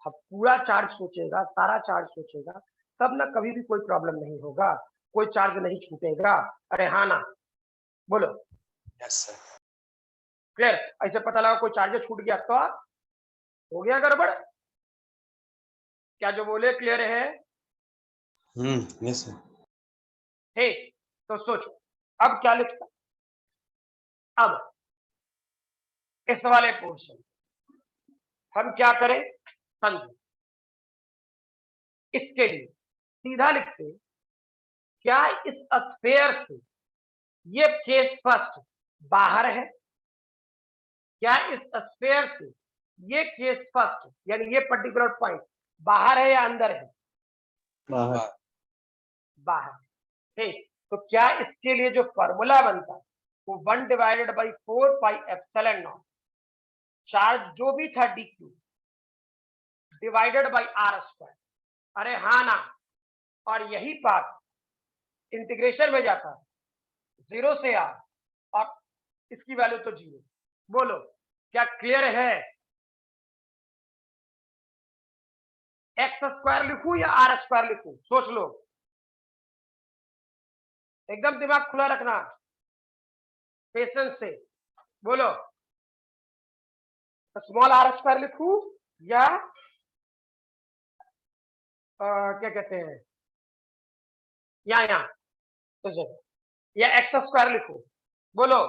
पूरा चार्ज सोचेगा, सारा चार्ज सोचेगा, तब ना कभी भी कोई प्रॉब्लम नहीं होगा, कोई चार्ज नहीं छूटेगा। अरे हाँ ना? बोलो। Yes sir. क्लियर? ऐसे पता लगा कोई चार्ज छूट गया तो हो गया गड़बड़। क्या जो बोले क्लियर है? Yes sir. ठीक, तो सोचो अब क्या लिखता। अब इस वाले पोर्शन हम क्या करें, समझो। इसके लिए सीधा लिखते, क्या इस स्फीयर से ये केस फर्स्ट बाहर है? क्या इस स्फीयर से ये केस फर्स्ट यानी ये पर्टिकुलर पॉइंट बाहर है या अंदर है? बाहर। बाहर। ठीक, तो क्या इसके लिए जो फॉर्मूला बनता है वो 1/4 पाई चार्ज जो भी था dq divided by R square. अरे हाँ ना, और यही बात इंटीग्रेशन में जाता है 0 से r और इसकी वैल्यू तो 0। बोलो क्या क्लियर है? एक्स स्क्वायर लिखूं या आर स्क्वायर लिखूं? सोच लो, एकदम दिमाग खुला रखना, पेशेंस से। बोलो स्मॉल आर स्क्वायर लिखूं या क्या कहते हैं यहाँ तो या एक्स स्क्वायर लिखूं? बोलो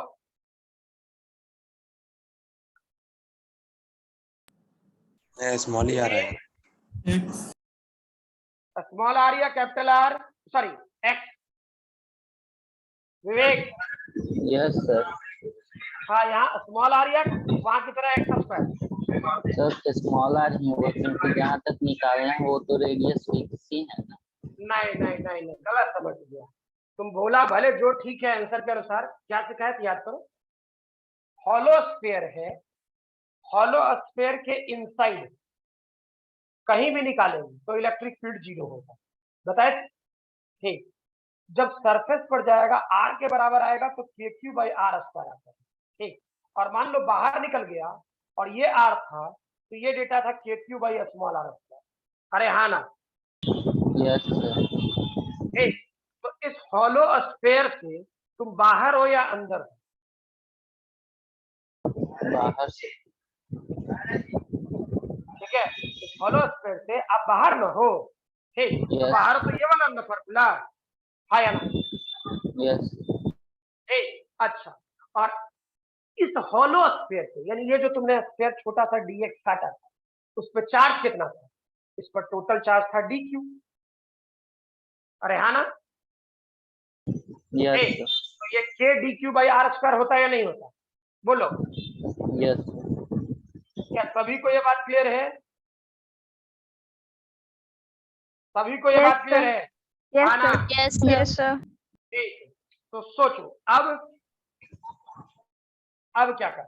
स्मॉल ही आ रहा है। X स्मॉल आर या capital R? Sorry X. Vivek yes sir. हाँ, यहाँ स्मॉल आर या वहां की तरह X square? Sir small R ही होगा क्योंकि जहाँ तक निकालना है वो तो रेडियस फिक्स ही है ना। नहीं नहीं नहीं नहीं, गलत समझ गया तुम। बोला भले जो ठीक है आंसर के अनुसार। क्या सिखाया था याद करो। हॉलो स्फीयर है, हॉलो स्फीयर के इनसाइड कहीं भी निकालेंगे तो इलेक्ट्रिक फील्ड 0 होगा। बताए? ठीक, जब सरफेस पर जाएगा r के बराबर आएगा तो KQ बाई आर स्क्वायर आता है। ठीक, और मान लो बाहर निकल गया और ये r था तो ये डेटा था KQ by small R square. अरे हाँ ना? Yes sir. ठीक, तो इस हॉलो स्फीयर से तुम बाहर हो या अंदर हो? बाहर से। ठीक है, इस हॉलो स्फीयर से आप बाहर न हो। ठीक, तो Yes. बाहर तो ये वाला ना फॉर्मूला है या ना? यस। ठीक, अच्छा, और इस हॉलो स्फीयर से यानी ये जो तुमने स्फीयर छोटा सा dx काटा था उस पर चार्ज कितना था? इस पर टोटल चार्ज था dq। अरे हाँ ना? यस ठीक, तो ये k dq by R square होता है या नहीं होता? बोलो यस। क्या सभी को ये बात क्लियर है? सभी को ये Yes, बात क्लियर sir. है? Yes, हाँ ना? sir. Yes, sir. Yes, sir. ठीक, तो सोचो अब क्या कर?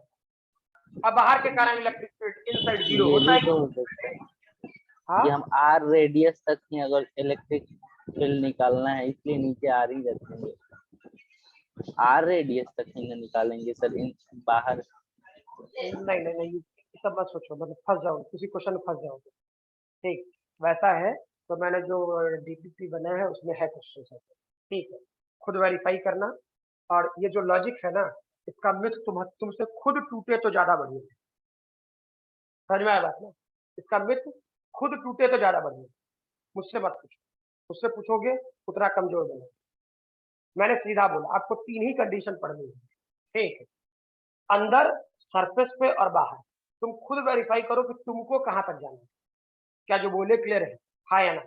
अब बाहर के कारण इलेक्ट्रिक फील्ड इनसाइड 0 ये होता है भी तो हो सकता है हाँ? कि हम आर रेडियस तक ही अगर इलेक्ट्रिक फील्ड निकालना है इसलिए नीचे आर ही रखेंगे। आर रेडियस तक ही ना निकालेंगे सर इन बाहर। नहीं नहीं नहीं, ये सब मत सोचो, मतलब फंस जाओगे किसी क्वेश्चन में, फंस जाओगे। ठीक, वैसा है तो मैंने जो डीपीपी बनाया है उसमें है क्वेश्चन। ठीक है, खुद वेरीफाई करना। और ये जो लॉजिक है ना, इसका मिथ तुमसे खुद टूटे तो ज्यादा बढ़िया है। समझ में आया बात ना? इसका मिथ खुद टूटे तो ज्यादा बढ़िया। मुझसे मत पूछो, मुझसे पूछोगे उतना कमजोर बनो। मैंने सीधा बोला आपको 3 ही कंडीशन पढ़नी है। ठीक है, अंदर, सरफेस पे और बाहर। तुम खुद वेरीफाई करो कि तुमको कहां तक जाना है। क्या जो बोले क्लियर है? हाँ या ना?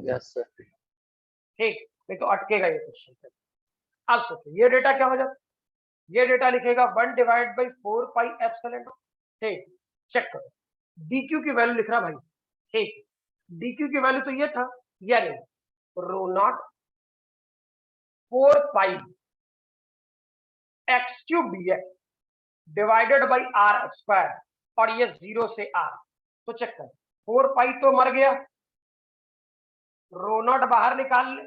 Yes sir. ठीक, नहीं तो अटकेगा ये क्वेश्चन। अब सोचो ये डेटा क्या हो जाता? ये डेटा लिखेगा 1/4 पाई एप्सिलॉन। ठीक, चेक करो dq की वैल्यू लिख रहा भाई। ठीक, dq की वैल्यू तो ये था, यानी rho naught 4 pi x cube dx divided by R square, और ये 0 से r। तो चेक कर, 4 पाई तो मर गया, रो नॉट बाहर निकाल ले,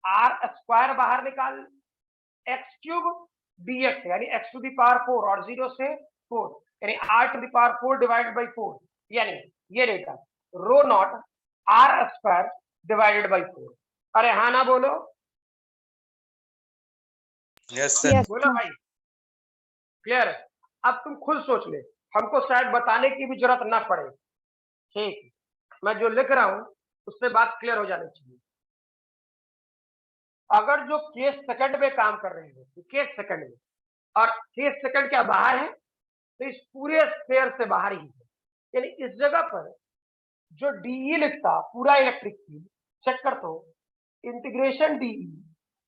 आर स्क्वायर बाहर निकाल ले, एक्स क्यूब dx यानी x टू द पावर 4 और 0 से 4 यानी r to the power 4 divided by 4, यानी ये data rho naught R square divided by 4। अरे हाँ ना? बोलो यस सर। Yes, बोलो sir. भाई, क्लियर है? अब तुम खुद सोच ले, हमको शायद बताने की भी जरूरत ना पड़े। ठीक, मैं जो लिख रहा हूं उससे बात क्लियर हो जानी चाहिए। अगर जो केस सेकंड में काम कर रहे हो तो केस सेकंड में, और केस सेकंड क्या बाहर है, तो इस पूरे स्फीयर से बाहर ही है। यानी इस जगह पर जो डीई लिखता पूरा इलेक्ट्रिक फील्ड, चेक कर तो इंटीग्रेशन डीई,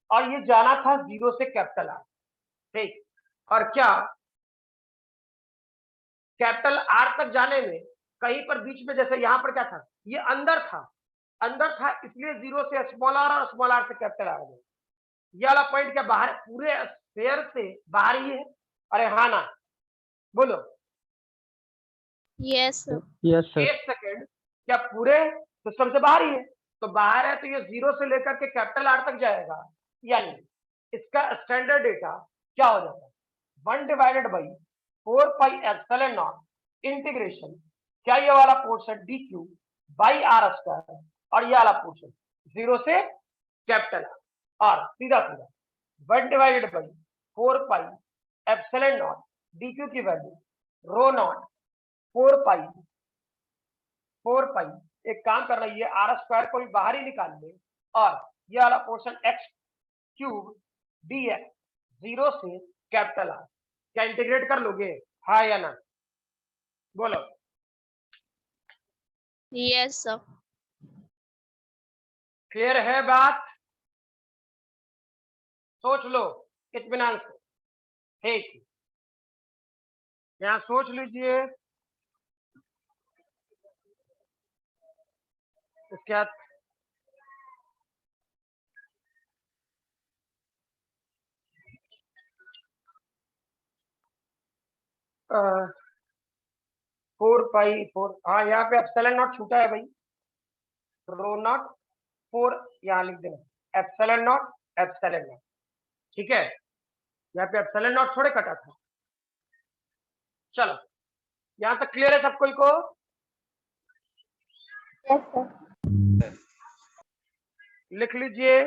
और ये जाना था 0 से कैपिटल आर। ठीक, और क्या कैपिटल आर तक जाने में कहीं पर बीच में, जैसे यहाँ पर क्या था, ये अंदर था इसलिए 0 से स्मॉल आर और स्मॉल आर से कैपिटल आर गया। ये वाला पॉइंट क्या बाहर, पूरे स्फीयर से बाहर ही है? अरे हाँ ना, बोलो। Yes sir. Yes sir. एक सेकेंड, क्या पूरे सिस्टम से बाहर ही है? तो बाहर है तो ये 0 से लेकर के कैपिटल आर तक जाएगा, यानी इसका स्टैंडर्ड डेटा क्या हो जाता है, 1/4 पाई इंटीग्रेशन, क्या ये वाला portion D Q by R square, और ये वाला पोर्शन 0 से कैपिटल आर, और सीधा 1/4 pi epsilon not D Q की वैल्यू रो नॉट 4 पाई, एक काम करना, ये आर स्क्वायर को भी बाहर ही निकाल ले, और ये वाला portion x cube D x 0 से कैपिटल आर, क्या इंटीग्रेट कर लोगे, हाँ या ना, बोलो। Yes sir. क्लियर है बात? सोच लो इत्मीनान से, ठीक, यहाँ सोच लीजिए। इसके बाद फोर पाई फोर, हाँ यहाँ पे एप्सिलॉन नॉट छूटा है भाई, रो नॉट 4 यहाँ लिख देना, एप्सिलॉन नॉट, ठीक है, यहाँ पे एप्सिलॉन नॉट थोड़े कटा था। चलो यहाँ तक क्लियर है सब कोई को? Yes sir. लिख लीजिए